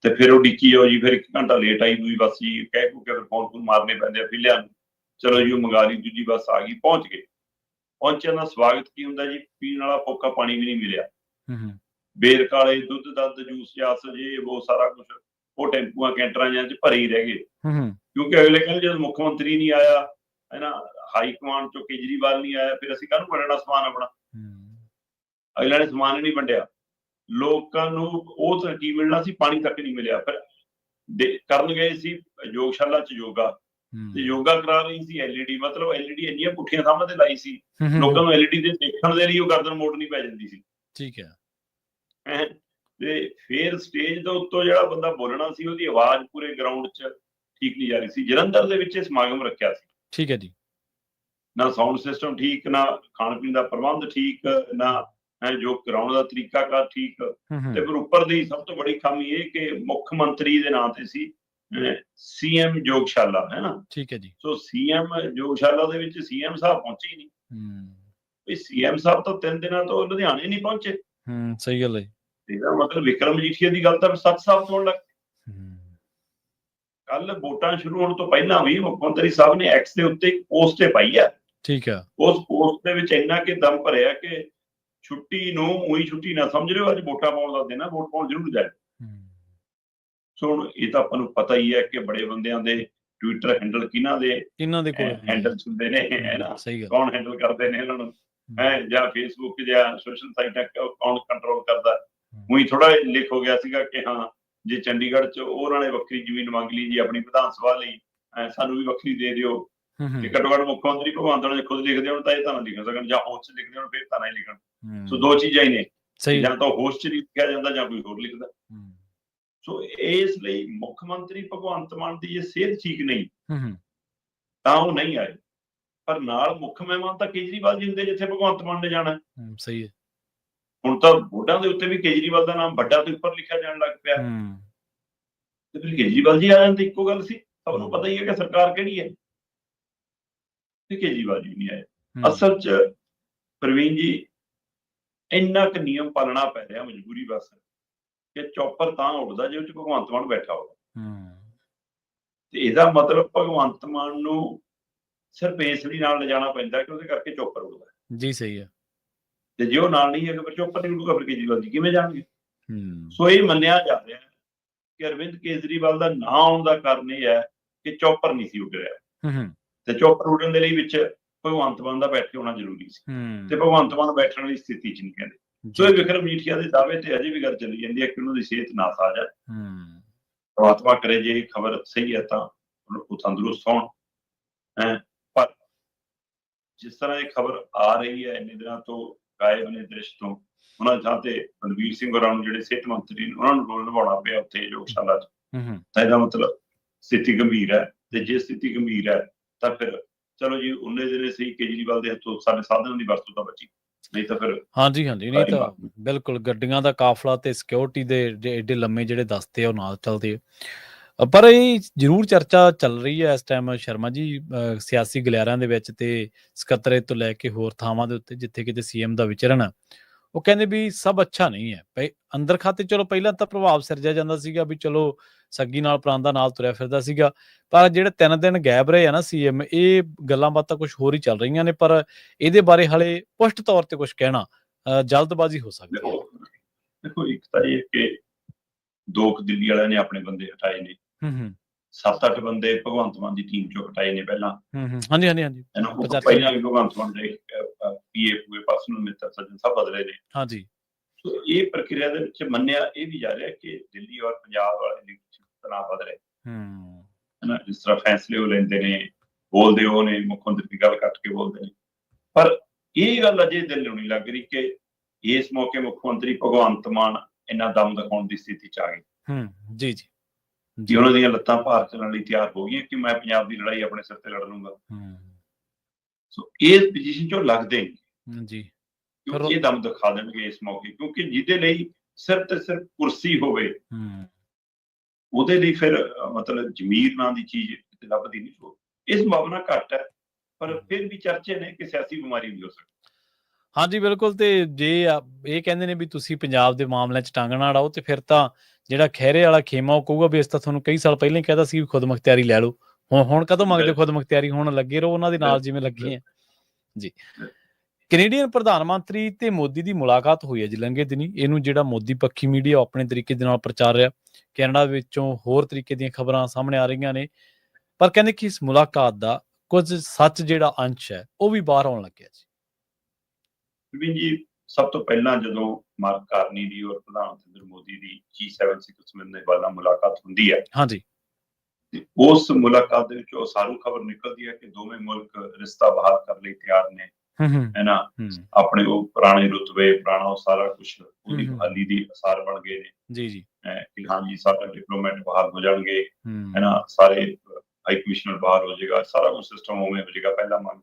ਤੇ ਫਿਰ ਉਹ ਡਿੱਕੀ ਜਾਓ ਜੀ, ਫਿਰ 1 ਘੰਟਾ ਲੇਟ ਆਈ ਦੂਜੀ ਬੱਸ ਜੀ, ਕਹਿ ਕੇ ਫਿਰ ਫੋਨ ਮਾਰਨੇ ਪੈਂਦੇ ਆ ਫਿਲਿਆਂ ਨੂੰ, ਚਲੋ ਜੀ ਉਹ ਮੰਗਾ ਲਈ, ਦੂਜੀ ਬੱਸ ਆ ਗਈ, ਪਹੁੰਚ ਗਏ। ਪਹੁੰਚਣ ਦਾ ਸਵਾਗਤ ਕੀ ਹੁੰਦਾ ਜੀ, ਪੀਣ ਵਾਲਾ ਫੋਕਾ ਪਾਣੀ ਵੀ ਨਹੀਂ ਮਿਲਿਆ। ਬੇਰ ਕਾਲੇ, ਦੁੱਧ ਦੱਧ, ਜੂਸ ਜਾਸ, ਜੇ ਉਹ ਸਾਰਾ ਕੁਛ ਉਹ ਟੈਂਪੂਆਂ ਕੈਂਟਰਾਂ ਜਾਂ ਚ ਭਰੇ ਹੀ ਰਹਿ ਗਏ। ਕਿਉਂਕਿ ਅਗਲੇ ਕਹਿੰਦੇ ਜਦੋਂ ਮੁੱਖ ਮੰਤਰੀ ਨਹੀਂ ਆਇਆ, ਹੈ ਨਾ, ਹਾਈ ਕਮਾਂਡ ਚੋਂ ਕੇਜਰੀਵਾਲ ਨਹੀਂ ਆਇਆ, ਫਿਰ ਅਸੀਂ ਕਾਹਨੂੰ ਵੰਡਣਾ ਸਮਾਨ ਆਪਣਾ। ਅਗਲੇ ਨੇ ਸਮਾਨ ਹੀ ਨਹੀਂ ਵੰਡਿਆ, ਲੋਕਾਂ ਨੂੰ ਉਹ ਤਾਂ ਕੀ ਮਿਲਣਾ ਸੀ, ਪਾਣੀ ਤੱਕ ਨਹੀਂ ਮਿਲਿਆ। ਫਿਰ ਕਰਨ ਗਏ ਸੀ ਯੋਗਸ਼ਾਲਾ ਚ ਯੋਗਾ, ਤੇ ਯੋਗਾ ਕਰਾ ਰਹੀ ਸੀ LED, ਮਤਲਬ LED ਇੰਨੀਆਂ ਪੁੱਠੀਆਂ ਥਾਵਾਂ ਤੇ ਲਾਈ ਸੀ, ਲੋਕਾਂ ਨੂੰ LED ਦੇ ਦੇਖਣ ਦੇ ਲਈ ਉਹ ਗਰਦਨ ਮੋੜਨੀ ਪੈ ਜਾਂਦੀ ਸੀ। ਠੀਕ ਹੈ। ਤੇ ਫਿਰ ਸਟੇਜ ਦੇ ਉੱਤੋਂ ਜਿਹੜਾ ਬੰਦਾ ਬੋਲਣਾ ਸੀ, ਉਹਦੀ ਆਵਾਜ਼ ਪੂਰੇ ਗਰਾਊਂਡ 'ਚ ਠੀਕ ਨਹੀਂ ਜਾ ਰਹੀ ਸੀ। ਜਲੰਧਰ ਦੇ ਵਿੱਚ ਸਮਾਗਮ ਰੱਖਿਆ ਸੀ। ਠੀਕ ਹੈ ਜੀ। ਨਾ ਸਾਊਂਡ ਸਿਸਟਮ ਠੀਕ, ਨਾ ਖਾਣ ਪੀਣ ਦਾ ਪ੍ਰਬੰਧ ਠੀਕ, ਨਾ ਜੋ ਕਰਾਉਣ ਦਾ ਤਰੀਕਾਕਾਰ ਠੀਕ। ਤੇ ਫਿਰ ਉੱਪਰ ਦੀ ਸਭ ਤੋਂ ਬੜੀ ਖਾਮੀ ਇਹ ਕਿ ਮੁੱਖ ਮੰਤਰੀ ਦੇ ਨਾਂ ਤੇ ਸੀ CM ਯੋਗਸ਼ਾਲਾ, ਹੈ ਨਾ। ਠੀਕ ਹੈ ਜੀ। ਸੋ CM ਯੋਗਸ਼ਾਲਾ ਦੇ ਵਿੱਚ CM ਸਾਹਿਬ ਪਹੁੰਚੇ ਹੀ ਨਹੀਂ। CM ਸਾਹਿਬ ਤਾਂ 3 ਦਿਨਾਂ ਤੋਂ ਲੁਧਿਆਣੇ ਨਹੀਂ ਪਹੁੰਚੇ। ਸਹੀ ਗੱਲ ਹੈ। ਇਹਦਾ ਮਤਲਬ ਵਿਕਰਮ ਮਜੀਠੀਆ ਦੀ ਗੱਲ ਤਾਂ ਸੱਚ ਸਾਬਤ ਹੋਣ ਲੱਗ ਪਈ। ਕੱਲ ਵੋਟਾਂ ਸ਼ੁਰੂ ਹੋਣ ਤੋਂ ਪਹਿਲਾਂ ਵੀ ਮੁੱਖ ਮੰਤਰੀ ਸਾਹਿਬ ਨੇ X ਦੇ ਉੱਤੇ ਇੱਕ ਪੋਸਟ ਪਾਈ ਆ। ਠੀਕ ਹੈ। ਉਸ ਪੋਸਟ ਦੇ ਵਿੱਚ ਇੰਨਾ ਕਿ ਦਮ ਭਰਿਆ ਕਿ ਛੁੱਟੀ ਨੂੰ ਉਹੀ ਛੁੱਟੀ ਨਾ ਸਮਝ ਲਿਓ, ਅੱਜ ਵੋਟਾਂ ਪਾਉਣ ਦਾ ਦਿਨ ਆ, ਵੋਟ ਪਾਉਣ ਜ਼ਰੂਰ ਜਾਏ। ਸੋ ਹੁਣ ਇਹ ਤਾਂ ਆਪਾਂ ਨੂੰ ਪਤਾ ਹੀ ਹੈ ਕਿ ਬੜੇ ਬੰਦਿਆਂ ਦੇ ਟਵਿੱਟਰ ਹੈਂਡਲ ਕਿਹਨਾਂ ਦੇ ਕੋਲ ਹੈਂਡਲ ਹੁੰਦੇ ਨੇ, ਹੈ ਨਾ, ਕੌਣ ਹੈਂਡਲ ਕਰਦੇ ਨੇ ਇਹਨਾਂ ਨੂੰ, ਜਾਂ ਫੇਸਬੁੱਕ ਜਾਂ ਸੋਸ਼ਲ ਸਾਈਟਾਂ ਕੌਣ ਕੰਟਰੋਲ ਕਰਦਾ। ਉਹੀ ਥੋੜਾ ਲਿਖ ਹੋ ਗਿਆ ਸੀਗਾ ਕਿ ਹਾਂ ਜੇ ਚੰਡੀਗੜ੍ਹ 'ਚ ਉਹਨਾਂ ਨੇ ਵੱਖਰੀ ਜ਼ਮੀਨ ਮੰਗ ਲਈ ਜੀ ਆਪਣੀ ਵਿਧਾਨ ਸਭਾ ਲਈ, ਸਾਨੂੰ ਵੀ ਵੱਖਰੀ ਦੇ ਦਿਓ, ਤੇ ਘੱਟੋ ਘੱਟ ਮੁੱਖ ਮੰਤਰੀ ਭਗਵੰਤ ਮਾਨ ਖੁਦ ਲਿਖਦੇ ਹੋਣ ਤਾਂ ਇਹ ਤਾਂ ਨਾ ਲਿਖ ਸਕਣ, ਜਾਂ ਹੋਸ਼ 'ਚ ਲਿਖਦੇ ਹੋਣ ਫਿਰ ਤਾਂ ਨਾ ਹੀ ਲਿਖਣ। ਸੋ ਦੋ ਚੀਜ਼ਾਂ ਹੀ ਨੇ, ਜਾਂ ਤਾਂ ਹੋਸ਼ 'ਚ ਲਿਖਿਆ ਜਾਂਦਾ ਜਾਂ ਕੋਈ ਹੋਰ ਲਿਖਦਾ। ਸੋ ਇਸ ਲਈ ਮੁੱਖ ਮੰਤਰੀ ਭਗਵੰਤ ਮਾਨ ਦੀ ਜੇ ਸਿਹਤ ਠੀਕ ਨਹੀਂ ਤਾਂ ਉਹ ਨਹੀਂ ਆਏ, ਪਰ ਨਾਲ ਮੁੱਖ ਮਹਿਮਾਨ ਤਾਂ ਕੇਜਰੀਵਾਲ ਜੀ ਹੁੰਦੇ ਜਿੱਥੇ ਭਗਵੰਤ ਮਾਨ ਨੇ ਜਾਣਾ। ਸਹੀ ਹੈ। ਹੁਣ ਤਾਂ ਬੋਰਡਾਂ ਦੇ ਉੱਤੇ ਵੀ ਕੇਜਰੀਵਾਲ ਦਾ ਨਾਮ ਵੱਡਾ ਤੋਂ ਉੱਪਰ ਲਿਖਿਆ ਜਾਣ ਲੱਗ ਪਿਆ, ਤੇ ਫਿਰ ਕੇਜਰੀਵਾਲ ਜੀ ਆ ਜਾਂਦੇ, ਇੱਕੋ ਗੱਲ ਸੀ। ਸਭ ਨੂੰ ਪਤਾ ਹੀ ਹੈ ਕਿ ਸਰਕਾਰ ਕਿਹੜੀ ਹੈ, ਤੇ ਕੇਜਰੀਵਾਲ ਜੀ ਨਹੀਂ ਆਏ। ਅਸਲ 'ਚ ਪ੍ਰਵੀਨ ਜੀ ਇੰਨਾ ਕੁ ਨਿਯਮ ਪਾਲਣਾ ਪੈ ਰਿਹਾ ਮਜਬੂਰੀ ਬਸ, ਕਿ ਚੌਪਰ ਤਾਂ ਉੱਡਦਾ ਜੇ ਉਹ 'ਚ ਭਗਵੰਤ ਮਾਨ ਬੈਠਾ ਹੋਵੇ, ਤੇ ਇਹਦਾ ਮਤਲਬ ਭਗਵੰਤ ਮਾਨ ਨੂੰ ਸਿਰਫ ਇਸ ਲਈ ਨਾਲ ਲਿਜਾਣਾ ਪੈਂਦਾ ਕਿ ਉਹਦੇ ਕਰਕੇ ਚੌਪਰ ਉੱਡਦਾ ਜੀ। ਸਹੀ ਹੈ। ਤੇ ਜੇ ਉਹ ਨਾਲ ਨਹੀਂ ਹੈਗਾ ਫਿਰ ਚੌਪਰ ਨਹੀਂ ਉੱਡੂਗਾ, ਫਿਰ ਕੇਜਰੀਵਾਲ ਜੀ ਕਿਵੇਂ ਜਾਣਗੇ? ਸੋ ਇਹ ਮੰਨਿਆ ਜਾ ਰਿਹਾ ਕਿ ਅਰਵਿੰਦ ਕੇਜਰੀਵਾਲ ਦਾ ਨਾ ਆਉਣ ਦਾ ਕਾਰਨ ਇਹ ਹੈ ਕਿ ਚੌਪਰ ਨਹੀਂ ਸੀ ਉੱਡ ਰਿਹਾ, ਤੇ ਚੌਪਰ ਉੱਡਣ ਦੇ ਲਈ ਵਿੱਚ ਭਗਵੰਤ ਮਾਨ ਦਾ ਬੈਠੇ ਹੋਣਾ ਜ਼ਰੂਰੀ ਸੀ, ਤੇ ਭਗਵੰਤ ਮਾਨ ਬੈਠਣ ਵਾਲੀ ਸਥਿਤੀ 'ਚ ਨਹੀਂ ਕਹਿੰਦੇ। ਸੋ ਇਹ ਵਿਕਰਮ ਮਜੀਠੀਆ ਦੇ ਦਾਅਵੇ ਤੇ ਅਜੇ ਵੀ ਗੱਲ ਚੱਲੀ ਜਾਂਦੀ ਹੈ ਕਿ ਉਹਨਾਂ ਦੀ ਸਿਹਤ ਨਾਸਾਜ਼ ਹੈ। ਪਰਮਾਤਮਾ ਕਰੇ ਜੇ ਇਹ ਖਬਰ ਸਹੀ ਹੈ ਤਾਂ ਉਹ ਤੰਦਰੁਸਤ ਹੋਣ। ਪਰ ਜਿਸ ਤਰ੍ਹਾਂ ਇਹ ਖਬਰ ਆ ਰਹੀ ਹੈ ਇੰਨੇ ਦਿਨਾਂ ਤੋਂ ਗਾਇਬ ਨੇ ਦ੍ਰਿਸ਼ ਤੋਂ, ਉਹਨਾਂ ਦੀ ਥਾਂ ਤੇ ਰਣਵੀਰ ਸਿੰਘ ਹੋਰਾਂ ਨੂੰ, ਜਿਹੜੇ ਸਿਹਤ ਮੰਤਰੀ ਨੇ, ਉਹਨਾਂ ਨੂੰ ਰੋਲ ਨਿਭਾਉਣਾ ਪਿਆ ਉੱਥੇ ਯੋਗਸ਼ਾਲਾ 'ਚ, ਤਾਂ ਇਹਦਾ ਮਤਲਬ ਸਥਿਤੀ ਗੰਭੀਰ ਹੈ। ਤੇ ਜੇ ਸਥਿਤੀ ਗੰਭੀਰ ਹੈ ਤਾਂ ਫਿਰ ਚਲੋ ਜੀ ਉਹਨੇ ਜਿਹੜੇ ਸੀ ਕੇਜਰੀਵਾਲ ਦੇ ਹੱਥੋਂ ਸਾਡੇ ਸਾਧਨਾਂ ਦੀ ਵਰਤੋਂ ਤਾਂ ਬਚੀ, ਨਹੀਂ ਤਾਂ ਫਿਰ ਨਹੀਂ ਤਾਂ ਬਿਲਕੁਲ ਗੱਡੀਆਂ ਦਾ ਕਾਫਲਾ ਤੇ ਸਿਕਿਉਰਿਟੀ ਦੇ ਏਡੇ ਲੰਮੇ ਜਿਹੜੇ ਦਸਤੇ ਆ ਉਹ ਨਾਲ ਚੱਲਦੇ ਆ। ਪਰ ਇਹ ਜ਼ਰੂਰ ਚਰਚਾ ਚੱਲ ਰਹੀ ਹੈ ਇਸ ਟਾਈਮ ਸ਼ਰਮਾ ਜੀ, ਸਿਆਸੀ ਗਲਿਆਰਿਆਂ ਦੇ ਵਿੱਚ ਤੇ ਸਕੱਤਰੇਤ ਤੋਂ ਲੈ ਕੇ ਹੋਰ ਥਾਵਾਂ ਦੇ ਉੱਤੇ ਜਿੱਥੇ ਕਿਤੇ ਸੀਐਮ ਦਾ ਵਿਚਰਨ, ਉਹ ਕਹਿੰਦੇ ਵੀ ਸਭ ਅੱਛਾ ਨਹੀਂ ਹੈ। ਅੰਦਰ ਖਾਤੇ ਚਲੋ ਪਹਿਲਾਂ ਤਾਂ ਪ੍ਰਭਾਵ ਸਿਰਜਿਆ ਜਾਂਦਾ ਸੀਗਾ ਵੀ ਚਲੋ ਸੱਗੀ ਨਾਲ ਪ੍ਰਾਂਦਾ ਨਾਲ ਤੁਰਿਆ ਫਿਰਦਾ ਸੀਗਾ, ਪਰ ਜਿਹੜੇ 3 ਦਿਨ ਗਾਇਬ ਰਹੇ ਆ ਨਾ ਸੀਐਮ, ਇਹ ਗੱਲਾਂ ਬਾਤਾਂ ਕੁਝ ਹੋਰ ਹੀ ਚੱਲ ਰਹੀਆਂ ਨੇ। ਪਰ ਇਹਦੇ ਬਾਰੇ ਹਾਲੇ ਪੁਸ਼ਟ ਤੌਰ ਤੇ ਕੁਝ ਕਹਿਣਾ ਜਲਦਬਾਜ਼ੀ ਹੋ ਸਕਦੀ ਹੈ। ਦੇਖੋ ਇੱਕ ਤਾਂ ਇਹ ਕਿ 2 ਦਿੱਲੀ ਵਾਲਿਆਂ ਨੇ ਆਪਣੇ ਬੰਦੇ ਹਟਾਏ ਨੇ, 7-8 ਬੰਦੇ ਭਗਵੰਤ ਮਾਨ ਦੀ ਟੀਮ ਚੋਂ ਹਟਾਏ ਨੇ ਪਹਿਲਾਂ। ਹਾਂਜੀ ਪਹਿਲਾਂ ਵੀ ਭਗਵੰਤ ਮਾਨ ਦੇ ਪੀਏ ਪੂਏ ਪਰਸਨਲ ਮਿੱਤਰ ਸੱਜਣ ਸਭ ਬਦਲੇ ਨੇ। ਹਾਂਜੀ, ਸੋ ਇਹ ਪ੍ਰਕਿਰਿਆ ਦੇ ਵਿੱਚ ਮੰਨਿਆ ਇਹ ਵੀ ਜਾ ਰਿਹਾ ਕਿ ਦਿੱਲੀ ਔਰ ਪੰਜਾਬ ਵਾਲੇ ਲੀਡਰਸ਼ਿਪ ਤਣਾਅ ਵਧ ਰਿਹਾ ਹੈ ਨਾ, ਜਿਸ ਤਰ੍ਹਾਂ ਫੈਸਲੇ ਉਹ ਲੈਂਦੇ ਨੇ, ਬੋਲਦੇ ਉਹ ਨੇ, ਮੁੱਖ ਮੰਤਰੀ ਦੀ ਗੱਲ ਕੱਟ ਕੇ ਬੋਲਦੇ ਨੇ। ਪਰ ਇਹ ਗੱਲ ਅਜੇ ਦਿਲ ਨੂੰ ਨਹੀਂ ਲੱਗ ਰਹੀ ਕਿ ਇਸ ਮੌਕੇ ਮੁੱਖ ਮੰਤਰੀ ਭਗਵੰਤ ਮਾਨ ਇੰਨਾ ਦਮ ਦਿਖਾਉਣ ਦੀ ਸਥਿਤੀ 'ਚ ਆ ਗਏ ਜੀ ਉਹਨਾਂ ਦੀਆਂ ਲੱਤਾਂ ਭਾਰ ਚੱਲਣ ਲਈ ਤਿਆਰ ਹੋ ਗਈਆਂ ਕਿ ਮੈਂ ਪੰਜਾਬ ਦੀ ਲੜਾਈ ਆਪਣੇ ਸਿਰ ਤੇ ਲੜ ਲੂੰਗਾ। ਸੋ ਇਸ ਪੋਜੀਸ਼ਨ 'ਚੋਂ ਲੱਗਦੇ ਜੀ ਇਹ ਦਮ ਦਿਖਾ ਦੇਣਗੇ ਇਸ ਮੌਕੇ, ਕਿਉਂਕਿ ਜਿਹਦੇ ਲਈ ਸਿਰਫ ਤੇ ਸਿਰਫ ਕੁਰਸੀ ਹੋਵੇ ਉਹਦੇ ਲਈ ਫਿਰ ਮਤਲਬ ਜ਼ਮੀਰ ਨਾਂ ਦੀ ਚੀਜ਼ ਲੱਭਦੀ ਨਹੀਂ। ਸੋ ਇਹ ਸੰਭਾਵਨਾ ਘੱਟ ਹੈ, ਪਰ ਫਿਰ ਵੀ ਚਰਚੇ ਨੇ ਕਿ ਸਿਆਸੀ ਬਿਮਾਰੀ ਵੀ ਹੋ ਸਕਦੀ। ਹਾਂਜੀ ਬਿਲਕੁਲ, ਤੇ ਜੇ ਇਹ ਕਹਿੰਦੇ ਨੇ ਵੀ ਤੁਸੀਂ ਪੰਜਾਬ ਦੇ ਮਾਮਲਿਆਂ 'ਚ ਟੰਗ ਨਾ ਅੜਾਓ, ਤੇ ਫਿਰ ਤਾਂ ਜਿਹੜਾ ਖਹਿਰੇ ਵਾਲਾ ਖੇਮਾ ਉਹ ਕਹੂਗਾ ਵੀ ਇਸ ਤਾਂ ਤੁਹਾਨੂੰ ਕਈ ਸਾਲ ਪਹਿਲਾਂ ਹੀ ਕਹਿਤਾ ਸੀ ਵੀ ਖੁਦ ਮੁਖਤਿਆਰੀ ਲੈ ਲਓ, ਹੁਣ ਕਦੋਂ ਮੰਗਦੇ ਖੁਦ ਮੁਖਤਿਆਰੀ? ਹੁਣ ਲੱਗੇ ਰਹੋ ਉਹਨਾਂ ਦੇ ਨਾਲ ਜਿਵੇਂ ਲੱਗੇ ਆ ਜੀ। ਕੈਨੇਡੀਅਨ ਪ੍ਰਧਾਨ ਮੰਤਰੀ ਤੇ ਮੋਦੀ ਦੀ ਮੁਲਾਕਾਤ ਹੋਈ ਹੈ ਜੀ ਲੰਘੇ ਦਿਨੀ। ਇਹਨੂੰ ਜਿਹੜਾ ਮੋਦੀ ਪੱਖੀ ਮੀਡੀਆ ਆਪਣੇ ਤਰੀਕੇ ਦੇ ਨਾਲ ਪ੍ਰਚਾਰ ਰਿਹਾ, ਕੈਨੇਡਾ ਵਿੱਚੋਂ ਹੋਰ ਤਰੀਕੇ ਦੀਆਂ ਖਬਰਾਂ ਸਾਹਮਣੇ ਆ ਰਹੀਆਂ ਨੇ, ਪਰ ਕਹਿੰਦੇ ਕਿ ਇਸ ਮੁਲਾਕਾਤ ਦਾ ਕੁਝ ਸੱਚ ਜਿਹੜਾ ਅੰਸ਼ ਹੈ ਉਹ ਵੀ ਬਾਹਰ ਆਉਣ ਲੱਗਿਆ ਜੀ। ਸਭ ਤੋਂ ਪਹਿਲਾਂ ਜਦੋਂ ਮਾਰਕ ਕਾਰਨੀ ਦੀ ਔਰ ਪ੍ਰਧਾਨ ਨਰਿੰਦਰ ਮੋਦੀ ਦੀ G7 ਸਮਿਟ ਦੇ ਬਾਅਦ ਮੁਲਾਕਾਤ ਹੁੰਦੀ ਹੈ, ਹਾਂਜੀ, ਤੇ ਉਸ ਮੁਲਾਕਾਤ ਦੇ ਵਿੱਚ ਉਹ ਸਾਰੂ ਖਬਰ ਨਿਕਲਦੀ ਹੈ ਕਿ ਦੋਵੇਂ ਮੁਲਕ ਰਿਸ਼ਤਾ ਬਹਾਲ ਕਰਨ ਲਈ ਤਿਆਰ ਨੇ, ਹੈ ਨਾ, ਆਪਣੇ ਉਹ ਪੁਰਾਣੇ ਰੁਤਬੇ, ਪੁਰਾਣਾ ਉਹ ਸਾਰਾ ਕੁਝ, ਉਹਦੀ ਬਹਾਲੀ ਦੀ ਅਸਾਰ ਬਣ ਗਏ ਨੇ ਜੀ ਕਿ ਹਾਂਜੀ ਸਾਡਾ ਡਿਪਲੋਮੈਟ ਬਹਾਲ ਹੋ ਜਾਣਗੇ, ਹੈ ਨਾ, ਸਾਰੇ ਹਾਈ ਕਮਿਸ਼ਨਰ ਬਾਹਰ ਹੋ ਜਾਏਗਾ, ਸਾਰਾ ਕੁਝ ਸਿਸਟਮ ਉਵੇਂ ਹੋ ਜਾਏਗਾ ਪਹਿਲਾਂ ਮੰਗ।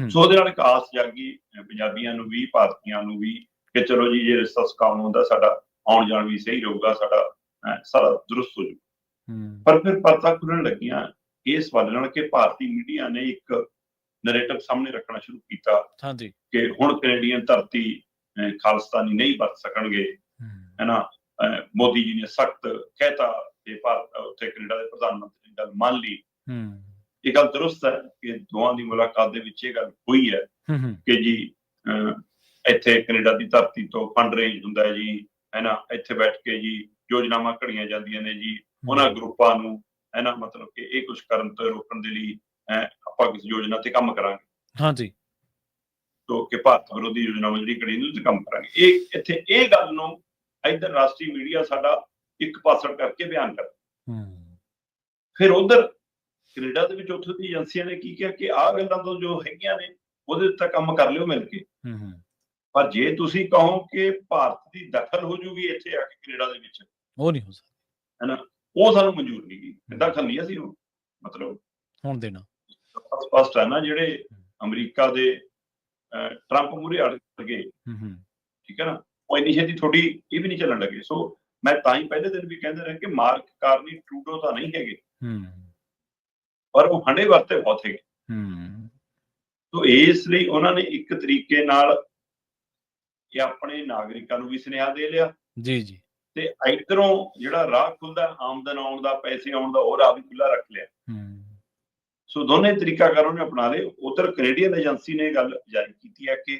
ਸੋ ਉਹਦੇ ਨਾਲ ਇੱਕ ਆਸ ਜਾਗੀ ਪੰਜਾਬੀਆਂ ਨੂੰ ਵੀ, ਭਾਰਤੀਆਂ ਨੂੰ ਵੀ, ਕਿ ਚਲੋ ਜੀ ਜੇ ਰਿਸ਼ਤਾ ਸੁਕਾਮ ਹੁੰਦਾ ਸਾਡਾ ਆਉਣ ਜਾਣ ਵੀ ਸਹੀ ਰਹੂਗਾ, ਸਾਡਾ ਸਾਰਾ ਦਰੁਸਤ ਹੋ ਜਾਊ। ਪਰ ਫਿਰ ਪਰਤਾਂ ਖੁੱਲਣ ਲੱਗੀਆਂ ਇਸ ਵੱਲ ਨਾਲ ਕਿ ਭਾਰਤੀ ਮੀਡੀਆ ਨੇ ਇੱਕ ਨੈਰੇਟਿਵ ਸਾਹਮਣੇ ਰੱਖਣਾ ਸ਼ੁਰੂ ਕੀਤਾ ਕਿ ਹੁਣ ਕੈਨੇਡੀਅਨ ਧਰਤੀ ਖਾਲਿਸਤਾਨੀ ਨਹੀਂ ਵਰਤ ਸਕਣਗੇ, ਹੈ ਨਾ। ਮੋਦੀ ਜੀ ਨੇ ਸਖਤ ਕਹਿਤਾ ਕਿ ਭਾਰਤ ਉੱਥੇ ਕੈਨੇਡਾ ਦੇ ਪ੍ਰਧਾਨ ਮੰਤਰੀ ਨੇ ਗੱਲ ਮੰਨ ਲਈ। ਇਹ ਗੱਲ ਦਰੁਸਤ ਹੈ ਕਿ ਦੋਵਾਂ ਦੀ ਮੁਲਾਕਾਤ ਦੇ ਵਿੱਚ ਇਹ ਗੱਲ ਹੋਈ ਹੈ ਕਿ ਜੀ ਇੱਥੇ ਕੈਨੇਡਾ ਦੀ ਧਰਤੀ ਤੋਂ ਫੰਡ ਰੇਂਜ ਹੁੰਦਾ ਹੈ ਜੀ, ਹੈ ਨਾ, ਇੱਥੇ ਬੈਠ ਕੇ ਜੀ ਯੋਜਨਾਵਾਂ ਘੜੀਆਂ ਜਾਂਦੀਆਂ ਨੇ ਜੀ ਉਹਨਾਂ ਗਰੁੱਪਾਂ ਨੂੰ, ਹੈ ਨਾ, ਮਤਲਬ ਕਿ ਇਹ ਕੁਝ ਕਰਨ ਤੋਂ ਰੋਕਣ ਦੇ ਲਈ ਆਪਾਂ ਕਿਸ ਯੋਜਨਾ ਤੇ ਕੰਮ ਕਰਾਂਗੇ। ਹਾਂਜੀ, ਤੋਂ ਕਿ ਭਾਰਤ ਵਿਰੋਧੀ ਯੋਜਨਾਵਾਂ ਜਿਹੜੀ ਘੜੀ ਨੂੰ ਤੇ ਕੰਮ ਕਰਾਂਗੇ। ਇਹ ਇੱਥੇ ਇਹ ਗੱਲ ਨੂੰ ਇੱਧਰ ਰਾਸ਼ਟਰੀ ਮੀਡੀਆ ਸਾਡਾ ਇੱਕ ਪਾਸੜ ਕਰਕੇ ਬਿਆਨ ਕਰਦਾ। ਫਿਰ ਉਧਰ ਕੈਨੇਡਾ ਦੇ ਵਿੱਚ ਉੱਥੋਂ ਦੀ ਏਜੰਸੀਆਂ ਨੇ ਕੀ ਕਿਹਾ ਕਿ ਆਹ ਗੱਲਾਂ ਤੋਂ ਜੋ ਹੈਗੀਆਂ ਨੇ ਉਹਦੇ ਉੱਤੇ ਕੰਮ ਕਰ ਲਿਓ ਮਿਲ ਕੇ, ਪਰ ਜੇ ਤੁਸੀਂ ਕਹੋ ਕਿ ਭਾਰਤ ਦੀ ਦਖਲ ਹੋ ਜੂਗੀ ਇੱਥੇ ਆ ਕੇ ਕੈਨੇਡਾ ਦੇ ਵਿੱਚ, ਉਹ ਨਹੀਂ ਹੋ ਸਕਦਾ, ਹੈ ਨਾ, ਉਹ ਸਾਨੂੰ ਮਨਜ਼ੂਰ ਨਹੀਂ ਗੀ। ਦਖਲ ਨਹੀਂ ਅਸੀਂ ਮਤਲਬ ਹੁਣ ਦੇਣਾ। ਸਪਸ਼ਟ ਹੈ ਨਾ, ਜਿਹੜੇ ਅਮਰੀਕਾ ਦੇ ਟਰੰਪ ਮੂਹਰੇ ਅੜ ਗਏ, ਠੀਕ ਹੈ ਨਾ, ਉਹ ਇੰਨੀ ਛੇਤੀ ਤੁਹਾਡੀ ਇਹ ਵੀ ਨਹੀਂ ਚੱਲਣ ਲੱਗੇ। ਸੋ ਮੈਂ ਤਾਂ ਹੀ ਪਹਿਲੇ ਦਿਨ ਵੀ ਕਹਿੰਦੇ ਰਹੇ ਕਿ ਮਾਰਕ ਕਾਰਨੀ ਟਰੂਡੋ ਤਾਂ ਨਹੀਂ ਹੈਗੇ, ਪਰ ਉਹ ਹੰਡੇ ਵਰਤੇ ਬਹੁਤ ਹੈਗੇ। ਤੋ ਇਸ ਲਈ ਉਹਨਾਂ ਨੇ ਇੱਕ ਤਰੀਕੇ ਨਾਲ ਇਹ ਆਪਣੇ ਨਾਗਰਿਕਾਂ ਨੂੰ ਵੀ ਸੁਨੇਹਾ ਦੇ ਲਿਆ ਜੀ ਜੀ, ਤੇ ਇੱਧਰੋਂ ਜਿਹੜਾ ਰਾਹ ਖੁੱਲਦਾ ਆਮਦਨ ਆਉਣ ਦਾ, ਪੈਸੇ ਆਉਣ ਦਾ, ਉਹ ਰਾਹ ਵੀ ਖੁੱਲਾ ਰੱਖ ਲਿਆ। ਸੋ ਦੋਨੇ ਤਰੀਕਾਕਾਰ ਉਹਨੇ ਅਪਣਾ ਲਏ। ਉਧਰ ਕੈਨੇਡੀਅਨ ਏਜੰਸੀ ਨੇ ਗੱਲ ਜਾਰੀ ਕੀਤੀ ਹੈ ਕਿ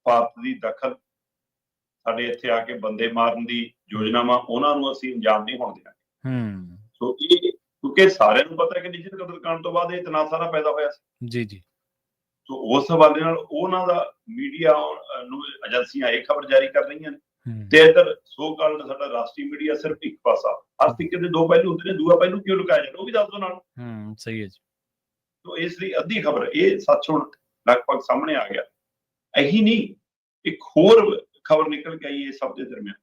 ਭਾਰਤ ਦੀ ਦਖਲ, ਸਾਡੇ ਇੱਥੇ ਆ ਕੇ ਬੰਦੇ ਮਾਰਨ ਦੀ ਯੋਜਨਾਵਾਂ, ਉਹਨਾਂ ਨੂੰ ਅਸੀਂ ਅੰਜਾਮ ਨਹੀਂ ਹੋਣ ਦੇਣਾ। ਸੋ ਇਹ ਕਿਉਂਕਿ ਸਾਰਿਆਂ ਨੂੰ ਪਤਾ ਹੈ ਕਿ ਨਿੱਜੀ ਕਤਲकांड ਤੋਂ ਬਾਅਦ ਇਹ ਤਣਾਅ ਸਾਰਾ ਪੈਦਾ ਹੋਇਆ ਸੀ। ਜੀ ਜੀ। ਸੋ ਉਸ ਹਵਾਲੇ ਨਾਲ ਉਹਨਾਂ ਦਾ ਮੀਡੀਆ ਨੂੰ ਏਜੰਸੀਆਂ ਇਹ ਖਬਰ ਜਾਰੀ ਕਰ ਰਹੀਆਂ ਨੇ ਤੇ ਇੱਧਰ ਸੋ ਕਾਲਡ ਸਾਡਾ ਰਾਸ਼ਟਰੀ ਮੀਡੀਆ ਸਿਰਫ ਇੱਕ ਪਾਸਾ। ਹਰ ਸਿੱਕੇ ਦੇ ਦੋ ਪਹਿਲੂ ਹੁੰਦੇ ਨੇ, ਦੂਆ ਪਹਿਲੂ ਕਿਉਂ ਲੁਕਾਇਆ ਜਾਂਦਾ ਉਹ ਵੀ ਦੱਸ ਦੋ ਨਾਲ। ਸਹੀ ਹੈ ਜੀ। ਤੋ ਇਸ ਲਈ ਅੱਧੀ ਖਬਰ ਇਹ ਸੱਚ ਹੁਣ ਲਗਭਗ ਸਾਹਮਣੇ ਆ ਗਿਆ। ਇਹੀ ਨਹੀਂ, ਇੱਕ ਹੋਰ ਖਬਰ ਨਿਕਲ ਕੇ ਆਈ ਇਸ ਸਭ ਦੇ ਦਰਮਿਆਨ।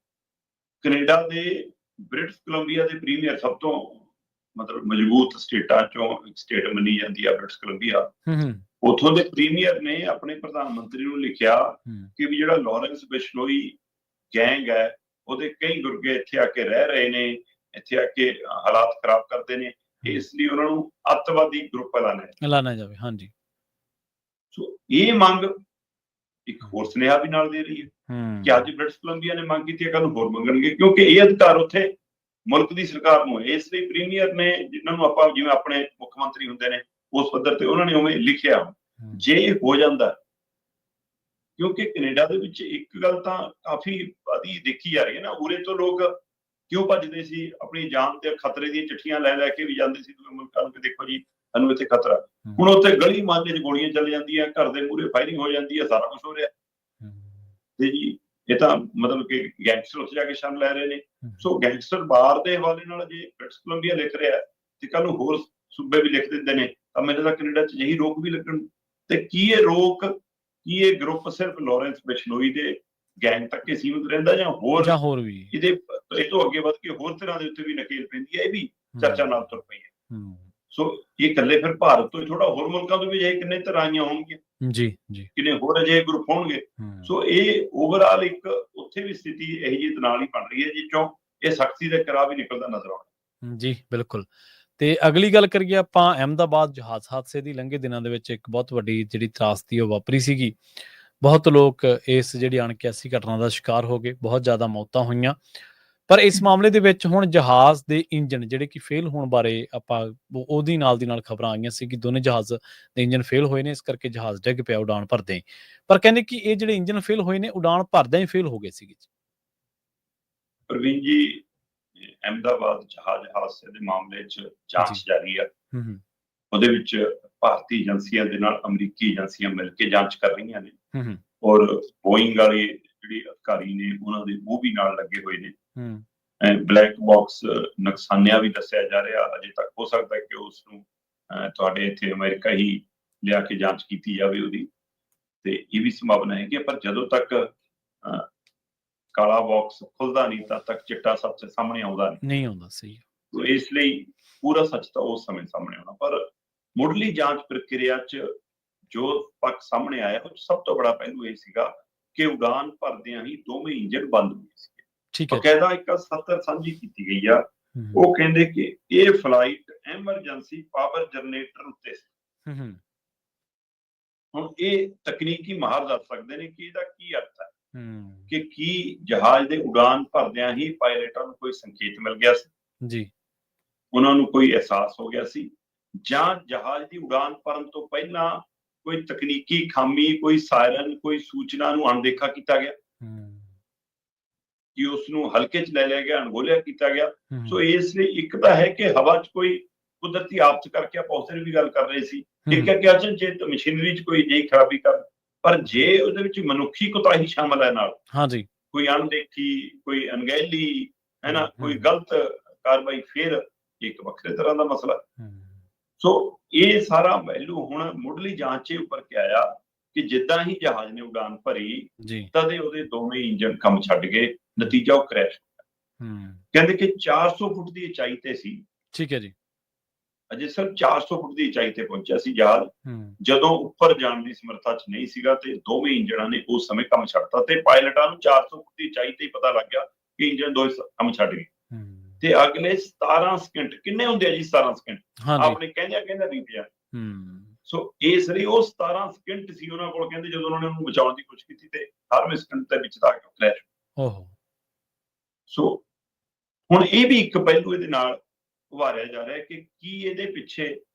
ਕੈਨੇਡਾ ਦੇ ਬ੍ਰਿਟਿਸ਼ ਕੋਲੰਬੀਆ ਦੇ ਪ੍ਰੀਮੀਅਰ, ਸਭ ਤੋਂ ਮਤਲਬ ਮਜ਼ਬੂਤ ਸਟੇਟਾਂ ਚੋਂ ਇੱਕ ਸਟੇਟ ਮੰਨੀ ਜਾਂਦੀ ਆ ਬ੍ਰਿਟਿਸ਼ ਕੋਲੰਬੀਆ, ਉੱਥੋਂ ਦੇ ਪ੍ਰੀਮੀਅਰ ਨੇ ਆਪਣੇ ਪ੍ਰਧਾਨ ਮੰਤਰੀ ਨੂੰ ਲਿਖਿਆ ਕਿ ਵੀ ਜਿਹੜਾ ਲਾਰੈਂਸ ਬਿਸ਼ਨੋਈ ਗੈਂਗ ਹੈ ਉਹਦੇ ਕਈ ਗੁਰਗੇ ਇੱਥੇ ਆ ਕੇ ਰਹਿ ਰਹੇ ਨੇ, ਇੱਥੇ ਆ ਕੇ ਹਾਲਾਤ ਖਰਾਬ ਕਰਦੇ ਨੇ, ਇਸ ਲਈ ਉਹਨਾਂ ਨੂੰ ਅੱਤਵਾਦੀ ਗਰੁੱਪ ਐਲਾਨਿਆ ਜਾਵੇ। ਹਾਂਜੀ। ਸੋ ਇਹ ਮੰਗ ਇੱਕ ਹੋਰ ਸੁਨੇਹਾ ਵੀ ਨਾਲ ਦੇ ਰਹੀ ਹੈ ਕਿ ਅੱਜ ਬ੍ਰਿਟਿਸ਼ ਕੋਲੰਬੀਆ ਨੇ ਮੰਗ ਕੀਤੀ ਹੈ, ਕੱਲ ਨੂੰ ਹੋਰ ਮੰਗਣਗੇ, ਕਿਉਂਕਿ ਇਹ ਅਧਿਕਾਰ ਉੱਥੇ ਮੁਲਕ ਦੀ ਸਰਕਾਰ ਨੂੰ ਹੈ। ਇਸ ਲਈ ਪ੍ਰੀਮੀਅਰ ਨੇ, ਜਿਨ੍ਹਾਂ ਨੂੰ ਆਪਾਂ ਜਿਵੇਂ ਆਪਣੇ ਮੁੱਖ ਮੰਤਰੀ ਹੁੰਦੇ ਨੇ ਉਸ ਪੱਧਰ ਤੇ, ਉਹਨਾਂ ਨੇ ਉਵੇਂ ਲਿਖਿਆ। ਜੇ ਇਹ ਹੋ ਜਾਂਦਾ, ਕਿਉਂਕਿ ਕੈਨੇਡਾ ਦੇ ਵਿੱਚ ਇੱਕ ਗੱਲ ਤਾਂ ਕਾਫੀ ਵਧੀ ਦੇਖੀ ਜਾ ਰਹੀ ਹੈ ਨਾ, ਉਰੇ ਤੋਂ ਲੋਕ ਕਿਉਂ ਭੱਜਦੇ ਸੀ, ਆਪਣੀ ਜਾਨ ਤੇ ਖਤਰੇ ਦੀਆਂ ਚਿੱਠੀਆਂ ਲੈ ਲੈ ਕੇ ਵੀ ਜਾਂਦੇ ਸੀ ਦੂਜੇ ਮੁਲਕਾਂ ਨੂੰ ਕਿ ਦੇਖੋ ਜੀ ਸਾਨੂੰ ਇੱਥੇ ਖਤਰਾ। ਹੁਣ ਉੱਥੇ ਗਲੀ ਮੁਹੱਲੇ 'ਚ ਗੋਲੀਆਂ ਚੱਲ ਜਾਂਦੀਆਂ, ਘਰ ਦੇ ਮੂਹਰੇ ਫਾਇਰਿੰਗ ਹੋ ਜਾਂਦੀ ਹੈ, ਸਾਰਾ ਕੁਝ ਹੋ ਰਿਹਾ ਤੇ ਜੀ ਇਹ ਤਾਂ ਮਤਲਬ ਕਿ ਗੈਂਗਸਟਰ ਉੱਥੇ ਜਾ ਕੇ ਸ਼ਰਨ ਲੈ ਰਹੇ ਨੇ। ਸੋ ਗੈਂਗਸਟਰ ਬਾਹਰ ਦੇ ਹਵਾਲੇ ਨਾਲ ਜੇ ਬ੍ਰਿਟਿਸ਼ ਕੋਲੰਬੀਆ ਲਿਖ ਰਿਹਾ ਤੇ ਕੱਲ ਨੂੰ ਹੋਰ ਸੂਬੇ ਵੀ ਲਿਖ ਦਿੰਦੇ ਨੇ, ਤਾਂ ਮੈਨੂੰ ਤਾਂ ਕੈਨੇਡਾ 'ਚ ਇਹੀ ਰੋਕ ਵੀ ਲੱਗਣ। ਤੇ ਕੀ ਇਹ ਰੋਕ, ਕੀ ਇਹ ਗਰੁੱਪ ਸਿਰਫ ਲਾਰੈਂਸ ਬਿਸ਼ਨੋਈ ਦੇ ਗੈਂਗ ਤੱਕ ਹੀ ਸੀਮਿਤ ਰਹਿੰਦਾ ਜਾਂ ਹੋਰ ਵੀ ਇਹਦੇ ਇਹ ਤੋਂ ਅੱਗੇ ਵੱਧ ਕੇ ਹੋਰ ਤਰ੍ਹਾਂ ਦੇ ਉੱਤੇ ਵੀ ਨਕੇਲ ਪੈਂਦੀ ਹੈ, ਇਹ ਵੀ ਚਰਚਾ ਨਾਲ ਤੁਰ ਪਈ ਹੈ। ਸੋ ਇਹ ਇਕੱਲੇ ਫਿਰ ਭਾਰਤ ਤੋਂ ਥੋੜਾ ਹੋਰ ਮੁਲਕਾਂ ਤੋਂ ਵੀ ਅਜਿਹੇ ਕਿੰਨੇ ਤਰ੍ਹਾਂ ਆਈਆਂ ਹੋਣਗੀਆਂ ਜੀ ਜੀ, ਕਿੰਨੇ ਹੋਰ ਅਜਿਹੇ ਗਰੁੱਪ ਹੋਣਗੇ। ਸੋ ਇਹ ਓਵਰਆਲ ਇੱਕ ਉੱਥੇ ਵੀ ਸਥਿਤੀ ਇਹੋ ਜਿਹੀ ਨਾਲ ਹੀ ਬਣ ਰਹੀ ਹੈ ਜਿਸ ਚੋਂ ਇਹ ਸਖਤੀ ਦਾ ਕਰਾ ਵੀ ਨਿਕਲਦਾ ਨਜ਼ਰ ਆਉਂਦਾ ਜੀ। ਬਿਲਕੁਲ। ਤੇ ਅਗਲੀ ਗੱਲ ਕਰੀਏ ਆਪਾਂ ਅਹਿਮਦਾਬਾਦ ਜਹਾਜ਼ ਹਾਦਸੇ ਦੀ। ਲੰਘੇ ਦਿਨਾਂ ਦੇ ਵਿੱਚ ਇੱਕ ਬਹੁਤ ਵੱਡੀ ਜਿਹੜੀ ਤਰਾਸਦੀ ਉਹ ਵਾਪਰੀ ਸੀਗੀ। ਬਹੁਤ ਲੋਕ ਇਸ ਜਿਹੜੀ ਅਣਕਿਆਸੀ ਘਟਨਾ ਦਾ ਸ਼ਿਕਾਰ ਹੋ ਗਏ, ਬਹੁਤ ਜ਼ਿਆਦਾ ਮੌਤਾਂ ਹੋਈਆਂ। ਪਰ ਇਸ ਮਾਮਲੇ ਦੇ ਵਿੱਚ ਹੁਣ ਜਹਾਜ਼ ਦੇ ਇੰਜਨ ਜਿਹੜੇ ਕਿ ਫੇਲ ਹੋਣ ਬਾਰੇ ਆਪਾਂ ਉਹਦੀ ਨਾਲ ਦੀ ਨਾਲ ਖਬਰਾਂ ਆਈਆਂ ਸੀ ਕਿ ਦੋਨੇ ਜਹਾਜ਼ ਦੇ ਇੰਜਨ ਫੇਲ ਹੋਏ ਨੇ, ਇਸ ਕਰਕੇ ਜਹਾਜ਼ ਡਿੱਗ ਪਿਆ ਉਡਾਣ ਭਰਦੇ। ਪਰ ਕਹਿੰਦੇ ਕਿ ਇਹ ਜਿਹੜੇ ਇੰਜਨ ਫੇਲ ਹੋਏ ਨੇ ਉਡਾਣ ਭਰਦਿਆਂ ਹੀ ਫੇਲ ਹੋ ਗਏ ਸੀਗੇ। ਪ੍ਰਵੀਨ ਜੀ, ਅਹਿਮਦਾਬਾਦ ਜਹਾਜ਼ ਹਾਦਸੇ ਦੇ ਮਾਮਲੇ 'ਚ ਜਾਂਚ ਜਾਰੀ ਆ। ਉਹਦੇ ਵਿੱਚ ਭਾਰਤੀ ਏਜੰਸੀਆਂ ਦੇ ਨਾਲ ਅਮਰੀਕੀ ਏਜੰਸੀਆਂ ਮਿਲ ਕੇ ਜਾਂਚ ਕਰ ਰਹੀਆਂ ਨੇ ਔਰ ਬੋਇੰਗ ਵਾਲੇ ਜਿਹੜੇ ਅਧਿਕਾਰੀ ਨੇ ਉਹਨਾਂ ਦੇ ਉਹ ਵੀ ਨਾਲ ਲੱਗੇ ਹੋਏ ਨੇ। ਬਲੈਕ ਬਾਕਸ ਨੁਕਸਾਨਿਆ ਵੀ ਦੱਸਿਆ ਜਾ ਰਿਹਾ। ਅਜੇ ਤੱਕ ਹੋ ਸਕਦਾ ਕਿ ਉਸ ਨੂੰ ਤੁਹਾਡੇ ਇੱਥੇ ਅਮਰੀਕਾ ਹੀ ਲਿਆ ਕੇ ਜਾਂਚ ਕੀਤੀ ਜਾਵੇ ਉਹਦੀ, ਤੇ ਇਹ ਵੀ ਸੰਭਾਵਨਾ ਹੈ ਕਿ ਪਰ ਜਦੋਂ ਤੱਕ ਕਾਲਾ ਬਾਕਸ ਖੁੱਲਦਾ ਨਹੀਂ ਤਦ ਤੱਕ ਚਿੱਟਾ ਸੱਚ ਸਾਹਮਣੇ ਆਉਂਦਾ ਨਹੀਂ ਆਉਂਦਾ। ਸਹੀ। ਇਸ ਲਈ ਪੂਰਾ ਸੱਚ ਤਾਂ ਉਸ ਸਮੇਂ ਸਾਹਮਣੇ ਆਉਣਾ, ਪਰ ਮੁੱਢਲੀ ਜਾਂਚ ਪ੍ਰਕਿਰਿਆ 'ਚ ਜੋ ਪੱਖ ਸਾਹਮਣੇ ਆਇਆ ਉਹ ਸਭ ਤੋਂ ਬੜਾ ਪਹਿਲੂ ਇਹ ਸੀਗਾ ਕਿ ਉਡਾਨ ਭਰਦਿਆਂ ਹੀ ਦੋਵੇਂ ਇੰਜਨ ਬੰਦ ਹੋਏ ਸੀ। ਬਕਾਇਦਾ ਇੱਕ ਸੱਤਰ ਸਾਂਝੀ ਕੀਤੀ ਗਈ ਆ। ਉਹ ਕਹਿੰਦੇ ਕਿ ਇਹ ਫਲਾਈਟ ਐਮਰਜੈਂਸੀ ਪਾਵਰ ਜਨਰੇਟਰ ਉੱਤੇ ਸੀ। ਹੁਣ ਇਹ ਤਕਨੀਕੀ ਮਾਹਰ ਦੱਸ ਸਕਦੇ ਨੇ ਕਿ ਇਹਦਾ ਕੀ ਅਰਥ ਹੈ, ਕਿ ਕੀ ਜਹਾਜ਼ ਦੇ ਉਡਾਨ ਭਰਦਿਆਂ ਹੀ ਪਾਇਲਟਾਂ ਨੂੰ ਕੋਈ ਸੰਕੇਤ ਮਿਲ ਗਿਆ ਸੀ ਜੀ, ਉਹਨਾਂ ਨੂੰ ਕੋਈ ਅਹਿਸਾਸ ਹੋ ਗਿਆ ਸੀ, ਜਾਂ ਜਹਾਜ਼ ਦੀ ਉਡਾਨ ਭਰਨ ਤੋਂ ਪਹਿਲਾਂ ਕੋਈ ਤਕਨੀਕੀ ਖਾਮੀ, ਕੋਈ ਸਾਇਰਨ, ਕੋਈ ਸੂਚਨਾ ਨੂੰ ਅਣਦੇਖਾ ਕੀਤਾ ਗਿਆ ਕਿ ਉਸ ਨੂੰ ਹਲਕੇ 'ਚ ਲੈ ਲਿਆ ਗਿਆ, ਅਣਗੌਲਿਆ ਕੀਤਾ ਗਿਆ। ਸੋ ਇਸ ਲਈ ਇੱਕ ਤਾਂ ਹੈ ਕਿ ਹਵਾ 'ਚ ਕੋਈ ਕੁਦਰਤੀ ਆਫਤ ਕਰਕੇ ਆਪਾਂ ਉਸ ਦਿਨ ਵੀ ਗੱਲ ਕਰ ਰਹੇ ਸੀ, ਇੱਕ ਹੈ ਕਿ ਅਚਨਚੇਤ ਮਸ਼ੀਨਰੀ 'ਚ ਕੋਈ ਜਿਹੀ ਖਰਾਬੀ ਕਰ, ਪਰ ਜੇ ਉਹਦੇ ਵਿੱਚ ਮਨੁੱਖੀ ਕੋਤਾਹੀ ਸ਼ਾਮਲ ਹੈ ਨਾਲ, ਕੋਈ ਅਣਦੇਖੀ, ਕੋਈ ਅਣਗਹਿਲੀ, ਹੈ ਨਾ, ਕੋਈ ਗਲਤ ਕਾਰਵਾਈ, ਫਿਰ ਇੱਕ ਵੱਖਰੇ ਤਰ੍ਹਾਂ ਦਾ ਮਸਲਾ। ਸੋ ਇਹ ਸਾਰਾ ਪਹਿਲੂ ਹੁਣ ਮੁੱਢਲੀ ਜਾਂਚ ਉੱਪਰ ਕੇ ਆਇਆ ਕਿ ਜਿੱਦਾਂ ਹੀ ਜਹਾਜ਼ ਨੇ ਉਡਾਨ ਭਰੀ ਤਦੇ ਉਹਦੇ ਦੋਵੇਂ ਇੰਜਣ ਕੰਮ ਛੱਡ ਗਏ, ਨਤੀਜਾ ਉਹ ਕ੍ਰੈਸ਼ ਹੋ ਗਿਆ। ਕਹਿੰਦੇ ਕਿ 400 ਫੁੱਟ ਦੀ ਉਚਾਈ ਤੇ ਸੀ। ਠੀਕ ਹੈ ਜੀ। ਅਜੇ ਸਿਰਫ 400 ਫੁੱਟ ਦੀ ਉਚਾਈ ਤੇ ਪਹੁੰਚਿਆ ਸੀ ਜਹਾਜ਼, ਜਦੋਂ ਉੱਪਰ ਜਾਣ ਦੀ ਸਮਰੱਥਾ 'ਚ ਨਹੀਂ ਸੀਗਾ ਤੇ ਦੋਵੇਂ ਇੰਜਣਾਂ ਨੇ ਉਸ ਸਮੇਂ ਕੰਮ ਛੱਡਤਾ ਤੇ ਪਾਇਲਟਾਂ ਨੂੰ 400 ਫੁੱਟ ਦੀ ਉਚਾਈ ਤੇ ਹੀ ਪਤਾ ਲੱਗ ਗਿਆ ਕਿ ਇੰਜਣ ਦੋਵੇਂ ਕੰਮ ਛੱਡ ਗਏ। ਤੇ ਅਗਲੇ 17 ਸਕਿੰਟ, ਕਿੰਨੇ ਹੁੰਦੇ ਆ ਜੀ 17 ਸਕਿੰਟ, ਆਪਣੇ ਕਹਿੰਦਾ ਵੀ ਪਿਆ। ਸੋ ਇਸ ਲਈ ਉਹ 17 ਸਕਿੰਟ ਸੀ ਉਹਨਾਂ ਕੋਲ, ਕਹਿੰਦੇ ਜਦੋਂ ਉਹਨਾਂ ਨੇ ਉਹਨੂੰ ਬਚਾਉਣ ਦੀ ਕੋਸ਼ਿਸ਼ ਕੀਤੀ ਤੇ 18ਵੇਂ ਸਕਿੰਟ ਦੇ ਵਿੱਚ ਤਾਂ ਕ੍ਰੈਸ਼। ਸੋ ਹੁਣ ਇਹ ਵੀ ਇੱਕ ਪਹਿਲੂ ਇਹਦੇ ਨਾਲ ਉਭਾਰਿਆ ਜਾ ਰਿਹਾ ਕਿ ਕੀ ਇਹਦੇ ਪਿੱਛੇ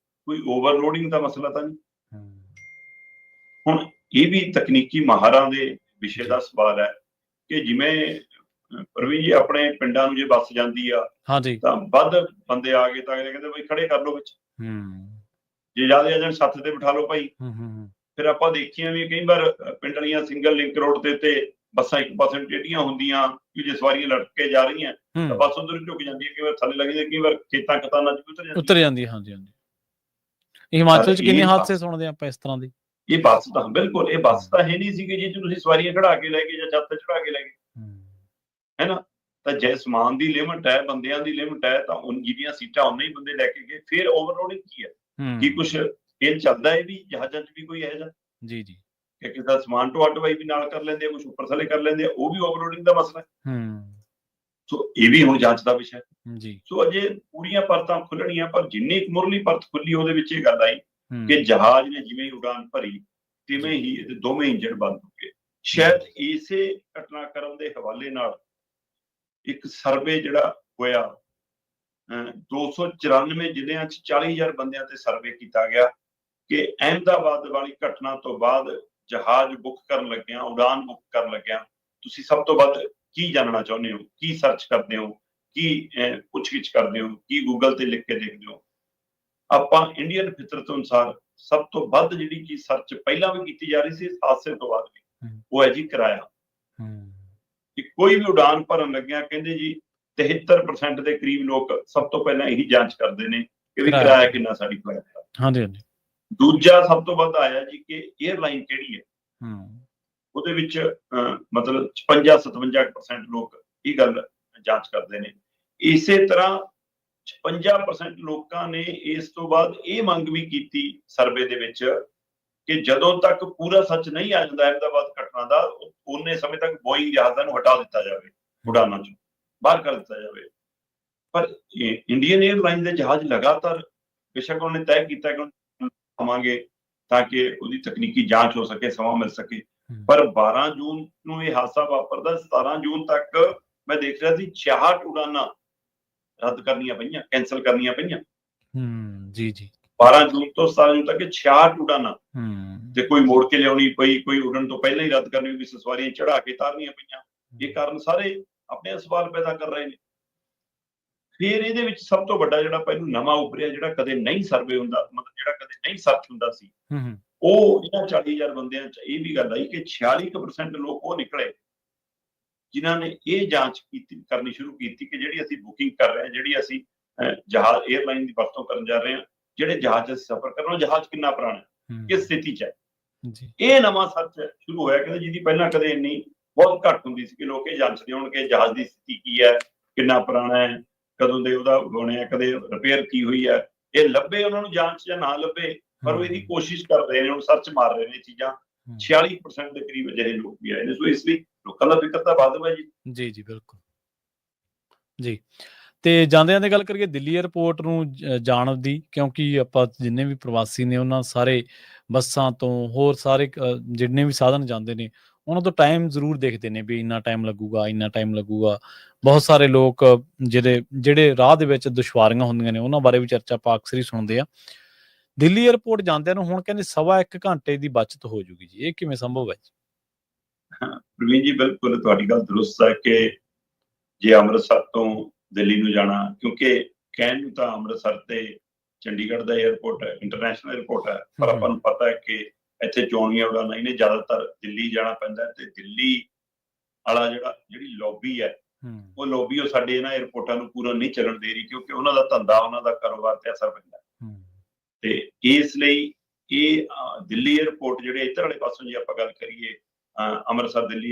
ਕੋਈ ਓਵਰਲੋਡਿੰਗ ਦਾ ਮਸਲਾ ਤਾਂ ਨਹੀਂ। ਹੁਣ ਇਹ ਵੀ ਤਕਨੀਕੀ ਮਾਹਰਾਂ ਦੇ ਵਿਸ਼ੇ ਦਾ ਸਵਾਲ ਹੈ ਕਿ ਜਿਵੇਂ ਪ੍ਰਵੀਨ ਜੀ ਆਪਣੇ ਪਿੰਡਾਂ ਨੂੰ ਜੇ ਬੱਸ ਜਾਂਦੀ ਆ ਤਾਂ ਵੱਧ ਬੰਦੇ ਆ ਗਏ ਤਾਂ ਕਹਿੰਦੇ ਬਈ ਖੜੇ ਕਰ ਲਓ ਵਿੱਚ, ਜੇ ਜ਼ਿਆਦਾ ਆ ਜਾਣ ਸੱਥ ਤੇ ਬਿਠਾ ਲਓ ਭਾਈ। ਫਿਰ ਆਪਾਂ ਦੇਖੀਆਂ ਵੀ ਕਈ ਵਾਰ ਪਿੰਡ ਵਾਲੀਆਂ ਸਿੰਗਲ ਲਿੰਕ ਰੋਡ ਦੇ ਉੱਤੇ ਬੱਸਾਂ ਇੱਕ ਪਾਸੇ ਟੇਢੀਆਂ ਹੁੰਦੀਆਂ ਕਿ ਜੇ ਸਵਾਰੀਆਂ ਲਟਕ ਕੇ ਜਾ ਰਹੀਆਂ ਤਾਂ ਬੱਸ ਉਧਰ ਝੁਕ ਜਾਂਦੀ ਹੈ, ਕਈ ਵਾਰ ਥੱਲੇ ਲੱਗਦੀ, ਕਈ ਵਾਰ ਖੇਤਾਂ ਖਤਾਨਾਂ 'ਚ ਉਤਰ ਜਾਂਦੀ ਹੈ। ਹਿਮਾਚਲ 'ਚ ਕਿੰਨੇ ਹਾਦਸੇ ਸੁਣਦੇ ਆਪਾਂ ਇਸ ਤਰ੍ਹਾਂ ਦੇ। ਇਹ ਬੱਸ ਤਾਂ ਬਿਲਕੁਲ, ਇਹ ਬੱਸ ਤਾਂ ਹੈ ਨਹੀਂ ਸੀ ਕਿ ਜੇ ਤੁਸੀਂ ਸਵਾਰੀਆਂ ਚੜਾ ਕੇ ਲੈ ਗਏ ਜਾਂ ਛੱਤ ਤੇ ਚੜਾ ਕੇ ਲੈ ਗਏ, ਹੈ ਨਾ। ਤਾਂ ਜੇ ਸਮਾਨ ਦੀ ਲਿਮਟ ਹੈ, ਬੰਦਿਆਂ ਦੀ ਲਿਮਟ ਹੈ, ਤਾਂ ਜਿਹਦੀਆਂ ਸੀਟਾਂ ਉਨੇ ਹੀ ਬੰਦੇ ਲੈ ਕੇ ਗਏ, ਫਿਰ ਓਵਰਲੋਡਿੰਗ ਕੀ ਹੈ? ਕੀ ਕੁਛ ਇਹ ਚੱਲਦਾ ਹੈ ਵੀ ਜਹਾਜ਼ਾਂ 'ਚ ਵੀ ਕੋਈ ਇਹੋ ਜਿਹਾ ਕਿ ਕਿਸੇ ਦਾ ਸਮਾਨ ਢੋਆ ਢਵਾਈ ਵੀ ਨਾਲ ਕਰ ਲੈਂਦੇ ਆ, ਕੁਛ ਉੱਪਰ ਥੱਲੇ ਕਰ ਲੈਂਦੇ ਆ, ਉਹ ਵੀ ਓਵਰਲੋਡਿੰਗ ਦਾ ਮਸਲਾ ਹੈ। ਸੋ ਇਹ ਵੀ ਹੁਣ ਜਾਂਚ ਦਾ ਵਿਸ਼ਾ ਹੈ। ਸੋ ਅਜੇ ਪੂਰੀਆਂ ਪਰਤਾਂ ਖੁੱਲਣੀਆਂ, ਪਰ ਜਿੰਨੀ ਮੁਰਲੀ ਪਰਤ ਖੁੱਲੀ ਉਹਦੇ ਵਿੱਚ ਇਹ ਗੱਲ ਆਈ ਕਿ ਜਹਾਜ਼ ਨੇ ਜਿਵੇਂ ਹੀ ਉਡਾਨ ਭਰੀ ਤਿਵੇਂ ਹੀ ਇਹਦੇ ਦੋਵੇਂ ਇੰਜਣ ਬੰਦ ਹੋ ਗਏ। ਸ਼ਾਇਦ ਇਸੇ ਘਟਨਾਕ੍ਰਮ ਦੇ ਹਵਾਲੇ ਨਾਲ ਇੱਕ ਸਰਵੇ ਜਿਹੜਾ ਹੋਇਆ 294 ਜ਼ਿਲ੍ਹਿਆਂ 'ਚ 40,000 ਬੰਦਿਆਂ ਤੇ ਸਰਵੇ ਕੀਤਾ ਗਿਆ ਕਿ ਅਹਿਮਦਾਬਾਦ ਵਾਲੀ ਘਟਨਾ ਤੋਂ ਬਾਅਦ ਜਹਾਜ਼ ਬੁੱਕ ਕਰਨ ਲੱਗਿਆ, ਉਡਾਨ ਬੁੱਕ ਕਰਨ ਲੱਗਿਆ, ਤੁਸੀਂ ਸਭ ਤੋਂ ਵੱਧ ਕੀ ਜਾਣਨਾ ਚਾਹੁੰਦੇ ਹੋ, ਕੀ ਸਰਚ ਕਰਦੇ ਹੋ, ਕੀ ਪੁੱਛਗਿੱਛ ਕਰਦੇ ਹੋ, ਕੀ ਗੂਗਲ ਤੇ ਲਿਖ ਕੇ ਦੇਖਦੇ ਹੋ। ਆਪਾਂ ਇੰਡੀਅਨ ਫਿਤਰਤ ਅਨੁਸਾਰ ਸਭ ਤੋਂ ਵੱਧ ਜਿਹੜੀ ਚੀਜ਼ ਸਰਚ ਪਹਿਲਾਂ ਵੀ ਕੀਤੀ ਜਾ ਰਹੀ ਸੀ, ਹਾਦਸੇ ਤੋਂ ਬਾਅਦ ਵੀ, ਉਹ ਹੈ ਜੀ ਕਿਰਾਇਆ। ਕਿ ਕੋਈ ਵੀ ਉਡਾਨ ਭਰਨ ਲੱਗਿਆ ਕਹਿੰਦੇ ਜੀ 73% ਦੇ ਕਰੀਬ ਲੋਕ ਸਭ ਤੋਂ ਪਹਿਲਾਂ ਇਹੀ ਜਾਂਚ ਕਰਦੇ ਨੇ ਕਿ ਵੀ ਕਿਰਾਇਆ ਕਿੰਨਾ ਸਾਡੀ ਫਲਾਈਟ ਦਾ। ਦੂਜਾ ਸਭ ਤੋਂ ਵੱਧ ਆਇਆ ਜੀ ਕਿ 에ਅਰਲਾਈਨ ਕਿਹੜੀ ਹੈ। ਉਹਦੇ ਵਿੱਚ ਮਤਲਬ 56-57% ਲੋਕ ਇਹ ਗੱਲ ਜਾਂਚ ਕਰਦੇ ਨੇ। ਇਸੇ ਤਰ੍ਹਾਂ 56% ਲੋਕਾਂ ਨੇ ਇਸ ਤੋਂ ਬਾਅਦ ਇਹ ਮੰਗ ਵੀ ਕੀਤੀ ਸਰਵੇ ਦੇ ਵਿੱਚ ਕਿ ਜਦੋਂ ਤੱਕ ਪੂਰਾ ਸੱਚ ਨਹੀਂ ਆ ਜਾਂਦਾ ਅਹਿਮਦਾਬਾਦ ਘਟਨਾ ਦਾ, ਉਨੇ ਸਮੇਂ ਤੱਕ ਬੋਇੰਗ ਜਹਾਜ਼ਾਂ ਨੂੰ ਹਟਾ ਦਿੱਤਾ ਜਾਵੇ, ਉਡਾਨਾਂ ਚੋਂ ਬਾਹਰ ਕਰ ਦਿੱਤਾ ਜਾਵੇ। ਪਰ ਇੰਡੀਅਨ 에ਅਰਲਾਈਨ ਦੇ ਜਹਾਜ਼ ਲਗਾਤਾਰ, ਬੇਸ਼ੱਕ ਉਹਨੇ ਤੈਅ ਕੀਤਾ ਕਿ ਆਵਾਂਗੇ ਤਾਂ ਕਿ ਉਹਦੀ ਤਕਨੀਕੀ ਜਾਂਚ ਹੋ ਸਕੇ, ਸਮਾਂ ਮਿਲ ਸਕੇ, ਪਰ 12 ਜੂਨ ਨੂੰ ਇਹ ਹਾਦਸਾ ਵਾਪਰਦਾ। 17 ਜੂਨ ਤੱਕ ਮੈਂ ਦੇਖ ਰਿਹਾ ਸੀ 66 ਉਡਾਨਾਂ ਰੱਦ ਕਰਨੀਆਂ ਪਈਆਂ, ਕੈਂਸਲ ਕਰਨੀਆਂ ਪਈਆਂ। 12 ਜੂਨ ਤੋਂ 17 ਜੂਨ ਤੱਕ 66 ਉਡਾਨਾਂ ਤੇ ਕੋਈ ਮੋੜ ਕੇ ਲਿਆਉਣੀ ਪਈ, ਕੋਈ ਉਡਣ ਤੋਂ ਪਹਿਲਾਂ ਹੀ ਰੱਦ ਕਰਨੀ ਪਈ, ਸਵਾਰੀਆਂ ਚੜਾ ਕੇ ਤਾਰਨੀਆਂ ਪਈਆਂ। ਇਹ ਕਾਰਨ ਸਾਰੇ ਆਪਣੇ ਸਵਾਲ ਪੈਦਾ ਕਰ ਰਹੇ ਨੇ। ਫਿਰ ਇਹਦੇ ਵਿੱਚ ਸਭ ਤੋਂ ਵੱਡਾ ਜਿਹੜਾ ਪਹਿਲੂ ਨਵਾਂ ਉੱਭਰਿਆ, ਜਿਹੜਾ ਕਦੇ ਨਹੀਂ ਸਰਵੇ ਹੁੰਦਾ, ਮਤਲਬ ਜਿਹੜਾ ਕਦੇ ਨਹੀਂ ਸਰਚ ਹੁੰਦਾ ਸੀ, ਉਹ ਇਹਨਾਂ 40,000 ਬੰਦਿਆਂ 'ਚ ਇਹ ਵੀ ਗੱਲ ਆਈ ਕਿ 46% ਲੋਕ ਉਹ ਨਿਕਲੇ ਜਿਨ੍ਹਾਂ ਨੇ ਇਹ ਜਾਂਚ ਕਰਨੀ ਸ਼ੁਰੂ ਕੀਤੀ ਕਿ ਜਿਹੜੀ ਅਸੀਂ ਬੁਕਿੰਗ ਕਰ ਰਹੇ ਹਾਂ, ਜਿਹੜੀ ਅਸੀਂ ਜਹਾਜ਼ 에ਅਰਲਾਈਨ ਦੀ ਵਰਤੋਂ ਕਰਨ ਜਾ ਰਹੇ ਹਾਂ, ਜਿਹੜੇ ਜਹਾਜ਼ 'ਚ ਸਫ਼ਰ ਕਰ ਰਹੇ ਹਾਂ, ਜਹਾਜ਼ ਕਿੰਨਾ ਪੁਰਾਣਾ ਹੈ, ਕਿਸ ਸਥਿਤੀ 'ਚ ਹੈ। ਇਹ ਨਵਾਂ ਸਰਚ ਸ਼ੁਰੂ ਹੋਇਆ ਕਹਿੰਦੇ, ਜਿਹਦੀ ਪਹਿਲਾਂ ਕਦੇ ਇੰਨੀ ਬਹੁਤ ਘੱਟ ਹੁੰਦੀ ਸੀ ਕਿ ਲੋਕ ਇਹ ਜਾਂਚਦੇ ਹੋਣ ਕਿ ਜਹਾਜ਼ ਦੀ ਸਥਿਤੀ ਕੀ ਹੈ, ਕਿੰਨਾ ਪੁਰਾਣਾ ਹੈ, ਕਦੋਂ ਦੇ ਉਹਦਾ ਬਣਿਆ, ਕਦੇ ਰਿਪੇਅਰ ਕੀ ਹੋਈ ਹੈ। ਇਹ ਲੱਭੇ ਉਹਨਾਂ ਨੂੰ ਜਾਂਚ ਜਾਂ ਨਾ ਲੱਭੇ, ਪਰ ਉਹ ਇਹਦੀ ਕੋਸ਼ਿਸ਼ ਕਰ ਰਹੇ ਨੇ, ਹੁਣ ਸਰਚ ਮਾਰ ਰਹੇ ਨੇ ਚੀਜ਼ਾਂ। 46% ਦੇ ਕਰੀਬ ਅਜਿਹੇ ਲੋਕ ਵੀ ਆਏ ਨੇ। ਸੋ ਇਸ ਲਈ ਲੋਕਾਂ ਦਾ ਫਿਕਰ ਤਾਂ ਵੱਧ ਹੈ ਜੀ। ਜੀ ਬਿਲਕੁਲ ਜੀ। ਤੇ ਜਾਂਦੇ ਗੱਲ ਕਰੀਏ ਦਿੱਲੀ ਏਅਰਪੋਰਟ ਨੂੰ ਜਾਣ ਦੀ, ਕਿਉਂਕਿ ਆਪਾਂ ਜਿੰਨੇ ਵੀ ਪ੍ਰਵਾਸੀ ਨੇ ਉਹਨਾਂ ਸਾਰੇ ਬੱਸਾਂ ਤੋਂ ਹੋਰ ਸਾਰੇ ਜਿੰਨੇ ਵੀ ਸਾਧਨ ਜਾਂਦੇ ਨੇ ਉਹਨਾਂ ਤੋਂ ਟਾਈਮ ਜ਼ਰੂਰ ਦੇਖਦੇ ਨੇ ਵੀ ਇੰਨਾ ਟਾਈਮ ਲੱਗੂਗਾ, ਇੰਨਾ ਟਾਈਮ ਲੱਗੂਗਾ। ਬਹੁਤ ਸਾਰੇ ਲੋਕ ਜਿਹੜੇ ਰਾਹ ਦੇ ਵਿੱਚ ਦੁਸ਼ਵਾਰੀਆਂ ਹੁੰਦੀਆਂ ਨੇ ਉਹਨਾਂ ਬਾਰੇ ਵੀ ਚਰਚਾ ਆਪਾਂ ਅਕਸਰ ਹੀ ਸੁਣਦੇ ਆ। ਦਿੱਲੀ 에ਅਰਪੋਰਟ ਜਾਂਦਿਆਂ ਨੂੰ ਹੁਣ ਕਹਿੰਦੇ 1.25 ਘੰਟੇ ਦੀ ਬਚਤ ਹੋ ਜੂਗੀ ਜੀ, ਇਹ ਕਿਵੇਂ ਸੰਭਵ ਹੈ ਜੀ? ਪ੍ਰਵੀਨ ਜੀ ਬਿਲਕੁਲ ਤੁਹਾਡੀ ਗੱਲ ਦਰੁਸਤ ਹੈ ਕਿ ਜੇ ਅੰਮ੍ਰਿਤਸਰ ਤੋਂ ਦਿੱਲੀ ਨੂੰ ਜਾਣਾ, ਕਿਉਂਕਿ ਕਹਿਣ ਨੂੰ ਤਾਂ ਅੰਮ੍ਰਿਤਸਰ ਤੇ ਚੰਡੀਗੜ੍ਹ ਦਾ 에ਅਰਪੋਰਟ ਇੰਟਰਨੈਸ਼ਨਲ 에ਅਰਪੋਰਟ ਹੈ, ਪਰ ਆਪਾਂ ਨੂੰ ਪਤਾ ਹੈ ਕਿ ਇੱਥੇ ਚੋਣੀਆਂ ਉਡਾਨਾਂ ਹੀ ਨੇ, ਜ਼ਿਆਦਾਤਰ ਦਿੱਲੀ ਜਾਣਾ ਪੈਂਦਾ ਤੇ ਦਿੱਲੀ ਵਾਲਾ ਜਿਹੜੀ ਲੌਬੀ ਹੈ ਉਹ ਲੌਬੀ ਉਹ ਸਾਡੇ ਇਹਨਾਂ 에ਅਰਪੋਰਟਾਂ ਨੂੰ ਪੂਰਾ ਨਹੀਂ ਚੱਲਣ ਦੇ ਰਹੀ, ਕਿਉਂਕਿ ਉਹਨਾਂ ਦਾ ਧੰਦਾ, ਉਹਨਾਂ ਦਾ ਕਾਰੋਬਾਰ ਤੇ ਅਸਰ ਪੈਂਦਾ ਤੇ ਇਸ ਲਈ ਇਹ ਦਿੱਲੀ 에ਅਰਪੋਰਟ ਜਿਹੜੇ ਇੱਧਰ ਵਾਲੇ ਪਾਸੋਂ ਜੇ ਆਪਾਂ ਗੱਲ ਕਰੀਏ ਅੰਮ੍ਰਿਤਸਰ ਦਿੱਲੀ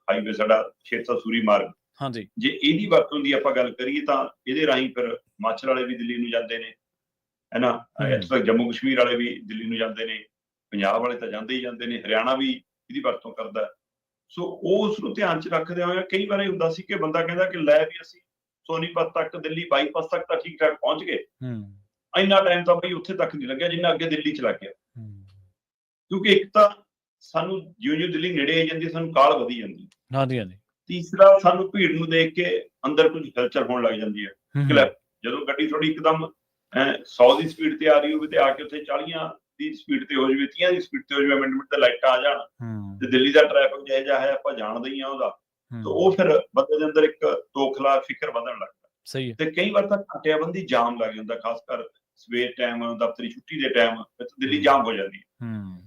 ਹਾਈਵੇ ਸਾਡਾ 600 ਸੂਰੀ ਮਾਰਗ, ਹਾਂਜੀ, ਜੇ ਇਹਦੀ ਵਰਤੋਂ ਦੀ ਆਪਾਂ ਗੱਲ ਕਰੀਏ ਤਾਂ ਇਹਦੇ ਰਾਹੀਂ ਫਿਰ ਹਿਮਾਚਲ ਵਾਲੇ ਵੀ ਦਿੱਲੀ ਨੂੰ ਜਾਂਦੇ ਨੇ, ਹੈ ਨਾ, ਇੱਥੋਂ ਤੱਕ ਜੰਮੂ ਕਸ਼ਮੀਰ ਵਾਲੇ ਵੀ ਦਿੱਲੀ ਨੂੰ ਜਾਂਦੇ ਨੇ, ਪੰਜਾਬ ਵਾਲੇ ਤਾਂ ਜਾਂਦੇ ਹੀ ਜਾਂਦੇ ਨੇ, ਹਰਿਆਣਾ ਵੀ ਇਹਦੀ ਵਰਤੋਂ ਕਰਦਾ। ਸੋ ਉਸ ਨੂੰ ਧਿਆਨ 'ਚ ਰੱਖਦੇ ਹੋਏ ਕਈ ਵਾਰ ਇਹ ਹੁੰਦਾ ਸੀ ਕਿ ਬੰਦਾ ਕਹਿੰਦਾ ਕਿ ਲੈ ਵੀ ਅਸੀਂ ਸੋਨੀਪਤ ਤੱਕ, ਦਿੱਲੀ ਬਾਈਪਾਸ ਤੱਕ ਤਾਂ ਠੀਕ ਠਾਕ ਪਹੁੰਚ ਗਏ, ਇੰਨਾ ਟਾਈਮ ਤਾਂ ਬਈ ਉੱਥੇ ਤੱਕ ਨਹੀਂ ਲੱਗਿਆ ਜਿੰਨਾ ਅੱਗੇ ਦਿੱਲੀ 'ਚ ਲੱਗ ਗਿਆ, ਕਿਉਂਕਿ ਇੱਕ ਤਾਂ ਸਾਨੂੰ ਜਿਉਂ-ਜਿਉਂ ਦਿੱਲੀ ਨੇੜੇ ਆਈ ਜਾਂਦੀ ਸਾਨੂੰ ਕਾਹਲ ਵਧੀ ਜਾਂਦੀ, ਹਾਂਜੀ ਹਾਂਜੀ, ਤੀਸਰਾ ਸਾਨੂੰ ਭੀੜ ਨੂੰ ਦੇਖ ਕੇ ਅੰਦਰ ਕੁਝ ਹਲਚਲ ਹੋਣ ਲੱਗ ਜਾਂਦੀ ਹੈ। ਜਦੋਂ ਗੱਡੀ ਥੋੜੀ ਇੱਕਦਮ 100 ਦੀ ਸਪੀਡ ਤੇ ਆ ਰਹੀ ਹੋਵੇ ਤੇ ਆ ਕੇ ਉੱਥੇ 40 ਦੀ ਸਪੀਡ ਤੇ ਹੋ ਜਾਵੇ, 30 ਦੀ ਸਪੀਡ ਤੇ ਹੋ ਜਾਵੇ, ਮਿੰਟ ਤੇ ਲਾਈਟਾਂ ਆ ਜਾਣ ਤੇ ਦਿੱਲੀ ਦਾ ਟ੍ਰੈਫਿਕ ਜਿਹੋ ਜਿਹਾ ਹੈ ਆਪਾਂ ਜਾਣਦੇ ਹੀ ਆ ਉਹਦਾ, ਤੇ ਉਹ ਫਿਰ ਬੰਦੇ ਦੇ ਅੰਦਰ ਇੱਕ ਤੋਖਲਾ ਫਿਕਰ ਵਧਣ ਲੱਗਦਾ। ਸਹੀ ਹੈ, ਤੇ ਕਈ ਵਾਰ ਤਾਂ ਘੰਟਿਆਬੰਦੀ ਜਾਮ ਲੱਗ ਜਾਂਦਾ, ਖਾਸ ਕਰ ਸਵੇਰ ਟਾਈਮ, ਦਫ਼ਤਰੀ ਛੁੱਟੀ ਦੇ ਟਾਈਮ ਦਿੱਲੀ ਜਾਮ ਹੋ ਜਾਂਦੀ ਹੈ।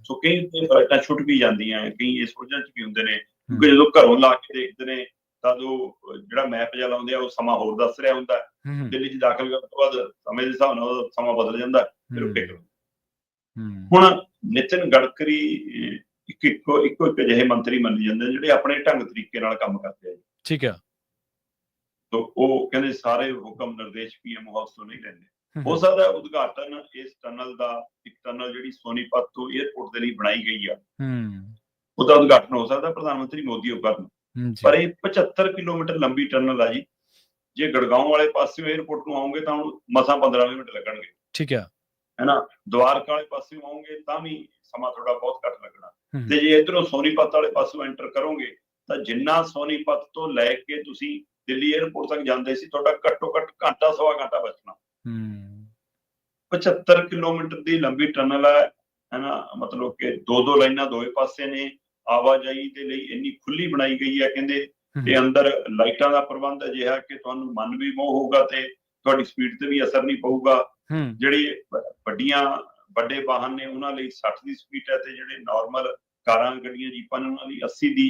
ਸੋ ਕਈ ਫਲਾਈਟਾਂ ਛੁੱਟ ਵੀ ਜਾਂਦੀਆਂ, ਕਈ ਇਸ ਉਲਝਣ 'ਚ ਵੀ ਹੁੰਦੇ ਨੇ, ਕਿਉਂਕਿ ਜਦੋਂ ਘਰੋਂ ਲਾ ਕੇ ਦੇਖਦੇ ਨੇ ਤਾਂ ਜਿਹੜਾ ਮੈਪ ਜਿਹਾ ਲਾਉਂਦੇ ਆ ਉਹ ਸਮਾਂ ਹੋਰ ਦੱਸ ਰਿਹਾ ਹੁੰਦਾ, ਦਿੱਲੀ 'ਚ ਦਾਖਲ ਕਰਨ ਤੋਂ ਬਾਅਦ ਸਮੇਂ ਦੇ ਹਿਸਾਬ ਨਾਲ ਸਮਾਂ ਬਦਲ ਜਾਂਦਾ, ਫਿਰ ਉਹ ਫਿਕਰ। ਹੁਣ ਨਿਤਿਨ ਗਡਕਰੀ ਇੱਕੋ ਇੱਕ ਅਜਿਹੇ ਮੰਤਰੀ ਮੰਨੇ ਜਾਂਦੇ ਜਿਹੜੇ ਆਪਣੇ ਢੰਗ ਤਰੀਕੇ ਨਾਲ ਕੰਮ ਕਰਦੇ ਆ, ਠੀਕ ਹੈ, ਉਹ ਕਹਿੰਦੇ ਸਾਰੇ ਹੁਕਮ ਨਿਰਦੇਸ਼ PM ਹਾਊਸ ਤੋਂ ਨਹੀਂ ਲੈਂਦੇ। ਹੋ ਸਕਦਾ ਉਦਘਾਟਨ ਇਸ ਟਨਲ ਦਾ, ਇੱਕ ਟਨਲ ਜਿਹੜੀ ਸੋਨੀਪਤ ਤੋਂ 에ਅਰਪੋਰਟ ਦੇ ਲਈ ਬਣਾਈ ਗਈ ਆ, ਉਹਦਾ ਉਦਘਾਟਨ ਹੋ ਸਕਦਾ ਪ੍ਰਧਾਨ ਮੰਤਰੀ ਮੋਦੀ ਉਹ ਕਰਨ, ਪਰ ਇਹ 75 ਕਿਲੋਮੀਟਰ ਲੰਬੀ ਟਨਲ ਆ ਜੀ, ਜੇ ਗੜਗਾਉਂ ਵਾਲੇ ਪਾਸਿਓਂ 에ਅਰਪੋਰਟ ਨੂੰ ਆਉਂਗੇ ਤਾਂ ਹੁਣ ਮਸਾਂ 15 ਮਿੰਟ ਲੱਗਣਗੇ, ਠੀਕ ਹੈ ਨਾ, ਦਵਾਰਕਾ ਵਾਲੇ ਪਾਸਿਓਂ ਆਉਂਗੇ ਤਾਂ ਵੀ ਸਮਾਂ ਥੋੜਾ ਬਹੁਤ ਘੱਟ ਲੱਗਣਾ, ਤੇ ਜੇ ਇੱਧਰੋਂ ਸੋਨੀਪਤ ਵਾਲੇ ਪਾਸਿਓਂ ਐਂਟਰ ਕਰੋਗੇ ਤਾਂ ਜਿੰਨਾ ਸੋਨੀਪਤ ਤੋਂ ਲੈ ਕੇ ਤੁਸੀਂ ਦਿੱਲੀ 에ਅਰਪੋਰਟ ਤੱਕ ਜਾਂਦੇ ਸੀ ਤੁਹਾਡਾ ਘੱਟੋ ਘੱਟ ਘੰਟਾ ਸਵਾ ਘੰਟਾ ਬਚਣਾ। 75 ਕਿਲੋਮੀਟਰ ਦੀ ਲੰਬੀ ਟਨਲ ਹੈ ਨਾ, ਮਤਲਬ ਕਿ ਦੋ ਲਾਈਨਾਂ ਦੋਵੇਂ ਪਾਸੇ ਨੇ, ਆਵਾਜਾਈ ਦੇ ਲਈ ਇੰਨੀ ਖੁੱਲੀ ਬਣਾਈ ਗਈ ਹੈ ਕਹਿੰਦੇ, ਤੇ ਅੰਦਰ ਲਾਈਟਾਂ ਦਾ ਪ੍ਰਬੰਧ ਅਜਿਹਾ ਕਿ ਤੁਹਾਨੂੰ ਮਨ ਵੀ ਮੋਹ ਹੋਊਗਾ ਤੇ ਤੁਹਾਡੀ ਸਪੀਡ ਤੇ ਵੀ ਅਸਰ ਨਹੀਂ ਪਊਗਾ। ਜਿਹੜੇ ਵੱਡੇ ਵਾਹਨ ਨੇ ਉਹਨਾਂ ਲਈ 60 ਦੀ ਸਪੀਡ ਹੈ, ਤੇ ਜਿਹੜੇ ਨਾਰਮਲ ਕਾਰਾਂ, ਗੱਡੀਆਂ, ਜੀਪਾਂ ਨੇ ਉਹਨਾਂ ਲਈ 80 ਦੀ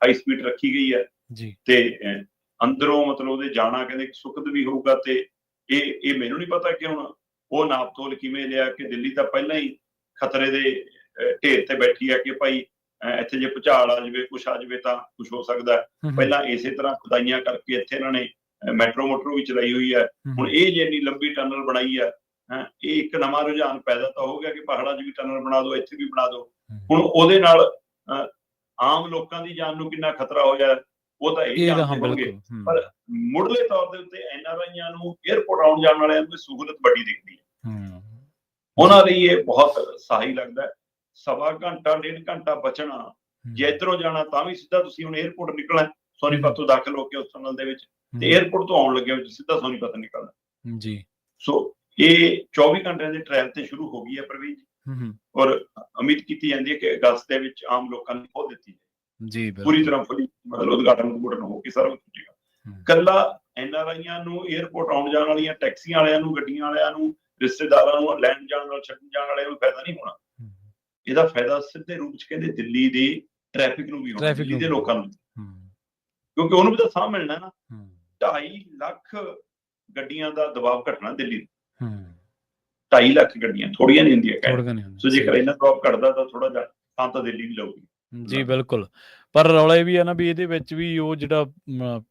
ਹਾਈ ਸਪੀਡ ਰੱਖੀ ਗਈ ਹੈ ਜੀ, ਤੇ ਅੰਦਰੋਂ ਮਤਲਬ ਉਹਦੇ ਜਾਣਾ ਕਹਿੰਦੇ ਸੁਖਦ ਵੀ ਹੋਊਗਾ। ਤੇ ਇਹ ਮੈਨੂੰ ਨਹੀਂ ਪਤਾ ਕਿ ਹੁਣ ਉਹ ਨਾਪ ਤੋਲ ਕਿਵੇਂ ਲਿਆ ਕਿ ਦਿੱਲੀ ਤਾਂ ਪਹਿਲਾਂ ਹੀ ਖਤਰੇ ਦੇ ਢੇਰ ਤੇ ਬੈਠੀ ਹੈ ਕਿ ਭਾਈ ਇੱਥੇ ਜੇ ਭੁਚਾਲ ਆ ਜਾਵੇ, ਕੁਛ ਆ ਜਾਵੇ ਤਾਂ ਕੁਛ ਹੋ ਸਕਦਾ। ਪਹਿਲਾਂ ਇਸੇ ਤਰ੍ਹਾਂ ਖੁਦਾਈਆਂ ਕਰਕੇ ਇੱਥੇ ਇਹਨਾਂ ਨੇ ਮੈਟਰੋ ਵੀ ਚਲਾਈ ਹੋਈ ਹੈ। ਹੁਣ ਇਹ ਜੇ ਇੰਨੀ ਲੰਬੀ ਟਨਲ ਬਣਾਈ ਹੈ, ਇਹ ਇੱਕ ਨਵਾਂ ਰੁਝਾਨ ਪੈਦਾ ਤਾਂ ਹੋ ਗਿਆ ਕਿ ਪਹਾੜਾਂ 'ਚ ਵੀ ਟਨਲ ਬਣਾ ਦਿਓ, ਇੱਥੇ ਵੀ ਬਣਾ ਦਿਓ। ਹੁਣ ਉਹਦੇ ਨਾਲ ਆਮ ਲੋਕਾਂ ਦੀ ਜਾਨ ਨੂੰ ਕਿੰਨਾ ਖਤਰਾ ਹੋ ਜਾਏ ਉਹ ਤਾਂ ਇਹ ਜਾਣਦੇ ਹੋਣਗੇ, ਪਰ ਮੁੱਢਲੇ ਤੌਰ ਦੇ ਉੱਤੇ NRIਆਂ ਨੂੰ 에ਅਰਪੋਰਟ ਆਉਣ ਜਾਣ ਵਾਲਿਆਂ ਨੂੰ ਸਹੂਲਤ ਵੱਡੀ ਦਿਖਦੀ ਹੈ। ਉਹਨਾਂ ਲਈ ਇਹ ਬਹੁਤ ਸਹਾਈ ਲੱਗਦਾ। ਸਵਾ ਘੰਟਾ, 1.5 ਘੰਟਾ ਬਚਣਾ, ਜੇ ਇੱਧਰੋਂ ਜਾਣਾ ਤਾਂ ਵੀ ਸਿੱਧਾ ਤੁਸੀਂ ਹੁਣ 에ਅਰਪੋਰਟ ਨਿਕਲਣਾ, ਸੋਨੀਪਤ ਤੋਂ ਦਾਖਲ ਹੋ ਕੇ ਉਸ ਟਨਲ ਦੇ ਵਿੱਚ, ਤੇ 에ਅਰਪੋਰਟ ਤੋਂ ਆਉਣ ਲੱਗਿਆ ਸਿੱਧਾ ਸੋਨੀਪਤ ਨਿਕਲਣਾ ਜੀ। ਸੋ ਇਹ 24 ਘੰਟਿਆਂ ਦੇ ਟ੍ਰੈਲ ਤੇ ਸ਼ੁਰੂ ਹੋ ਗਈ ਹੈ ਪ੍ਰਵੀਨ ਜੀ, ਔਰ ਉਮੀਦ ਕੀਤੀ ਜਾਂਦੀ ਹੈ ਕਿ ਅਗਸਤ ਦੇ ਵਿੱਚ ਆਮ ਲੋਕਾਂ ਨੂੰ ਖੋਲ ਦਿੱਤੀ ਹੈ ਜੀ, ਪੂਰੀ ਤਰ੍ਹਾਂ ਫੁੱਲੀ, ਮਤਲਬ ਉਦਘਾਟਨ ਹੋ ਕੇ ਸਾਰਾ ਕੁਝ ਹੋ ਜਾਏਗਾ। ਕੱਲਾ NRIਆਂ ਨੂੰ 에ਅਰਪੋਰਟ ਆਉਣ ਜਾਣ ਵਾਲੀਆਂ ਟੈਕਸੀਆਂ ਵਾਲਿਆਂ ਨੂੰ, ਗੱਡੀਆਂ ਵਾਲਿਆਂ ਨੂੰ, ਰਿਸ਼ਤੇਦਾਰਾਂ ਨੂੰ ਲੈਣ ਜਾਣ ਨਾਲ ਛੱਡਣ ਜਾਣ ਵਾਲਿਆਂ ਨੂੰ ਫਾਇਦਾ ਨਹੀਂ ਹੋਣਾ, ਇਹਦਾ ਫਾਇਦਾ ਸਿੱਧੇ ਰੂਪ 'ਚ ਕਹਿੰਦੇ ਦਿੱਲੀ ਦੇ ਟ੍ਰੈਫਿਕ ਨੂੰ ਵੀ ਹੋਣਾ, ਦਿੱਲੀ ਦੇ ਲੋਕਾਂ ਨੂੰ, ਕਿਉਂਕਿ ਉਹਨੂੰ ਵੀ ਤਾਂ ਸਾਹ ਮਿਲਣਾ ਨਾ। 2.5 ਲੱਖ ਗੱਡੀਆਂ ਦਾ ਦਬਾਅ ਘਟਣਾ ਦਿੱਲੀ, 2.5 ਲੱਖ ਗੱਡੀਆਂ ਥੋੜੀਆਂ ਨਹੀਂ ਹੁੰਦੀਆਂ, ਸੋ ਜੇਕਰ ਇਹਨਾਂ ਦਬਾਅ ਘਟਦਾ ਤਾਂ ਥੋੜਾ ਜਿਹਾ ਥਾਂ ਤਾਂ ਦਿੱਲੀ ਵੀ ਲਊਗੀ ਜੀ। ਬਿਲਕੁਲ, ਪਰ ਰੌਲਾ ਇਹ ਵੀ ਹੈ ਨਾ ਵੀ ਇਹਦੇ ਵਿੱਚ ਵੀ ਉਹ ਜਿਹੜਾ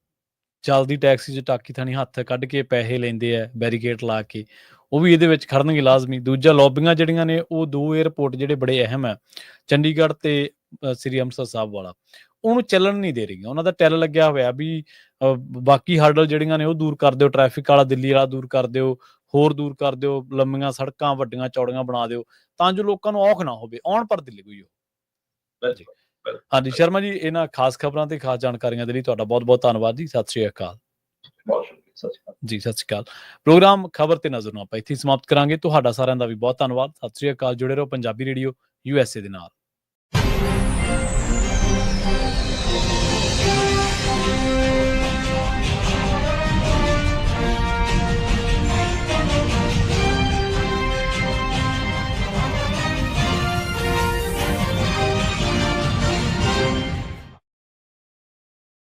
ਚੱਲਦੀ ਟੈਕਸੀ 'ਚ ਟਾਕੀ ਥਾਣੀ ਹੱਥ ਕੱਢ ਕੇ ਪੈਸੇ ਲੈਂਦੇ ਆ ਬੈਰੀਕੇਡ ਲਾ ਕੇ, ਉਹ ਵੀ ਇਹਦੇ ਵਿੱਚ ਖੜਨਗੇ ਲਾਜ਼ਮੀ। ਦੂਜਾ ਲੌਬੀਆਂ ਜਿਹੜੀਆਂ ਨੇ ਉਹ 2 에ਅਰਪੋਰਟ ਜਿਹੜੇ ਬੜੇ ਅਹਿਮ ਹੈ, ਚੰਡੀਗੜ੍ਹ ਤੇ ਸ੍ਰੀ ਅੰਮ੍ਰਿਤਸਰ ਸਾਹਿਬ ਵਾਲਾ, ਉਹਨੂੰ ਚੱਲਣ ਨਹੀਂ ਦੇ ਰਹੀਆਂ। ਉਹਨਾਂ ਦਾ ਟੈਲ ਲੱਗਿਆ ਹੋਇਆ ਵੀ ਬਾਕੀ ਹਰਡਲ ਜਿਹੜੀਆਂ ਨੇ ਉਹ ਦੂਰ ਕਰ ਦਿਓ, ਟ੍ਰੈਫਿਕ ਵਾਲਾ ਦਿੱਲੀ ਵਾਲਾ ਦੂਰ ਕਰ ਦਿਓ, ਹੋਰ ਦੂਰ ਕਰ ਦਿਓ, ਲੰਮੀਆਂ ਸੜਕਾਂ ਵੱਡੀਆਂ ਚੌੜੀਆਂ ਬਣਾ ਦਿਓ ਤਾਂ ਜੋ ਲੋਕਾਂ ਨੂੰ ਔਖ ਨਾ ਹੋਵੇ ਆਉਣ ਪਰ ਦਿੱਲੀ ਕੋਈ। ਹਾਂਜੀ ਸ਼ਰਮਾ ਜੀ, ਇਹਨਾਂ ਖਾਸ ਖਬਰਾਂ ਤੇ ਖਾਸ ਜਾਣਕਾਰੀਆਂ ਦੇ ਲਈ ਤੁਹਾਡਾ ਬਹੁਤ ਬਹੁਤ ਧੰਨਵਾਦ ਜੀ। ਸਤਿ ਸ਼੍ਰੀ ਅਕਾਲ। ਬਹੁਤ ਸ਼ੁਕਰੀਆ। ਸਤਿ ਸ਼੍ਰੀ ਅਕਾਲ ਜੀ, ਸਤਿ ਸ਼੍ਰੀ ਅਕਾਲ। ਪ੍ਰੋਗਰਾਮ ਖਬਰ ਤੇ ਨਜ਼ਰ ਨੂੰ ਆਪਾਂ ਇੱਥੇ ਹੀ ਸਮਾਪਤ ਕਰਾਂਗੇ। ਤੁਹਾਡਾ ਸਾਰਿਆਂ ਦਾ ਵੀ ਬਹੁਤ ਧੰਨਵਾਦ। ਸਤਿ ਸ਼੍ਰੀ ਅਕਾਲ। ਜੁੜੇ ਰਹੋ ਪੰਜਾਬੀ ਰੇਡੀਓ USA ਦੇ ਨਾਲ।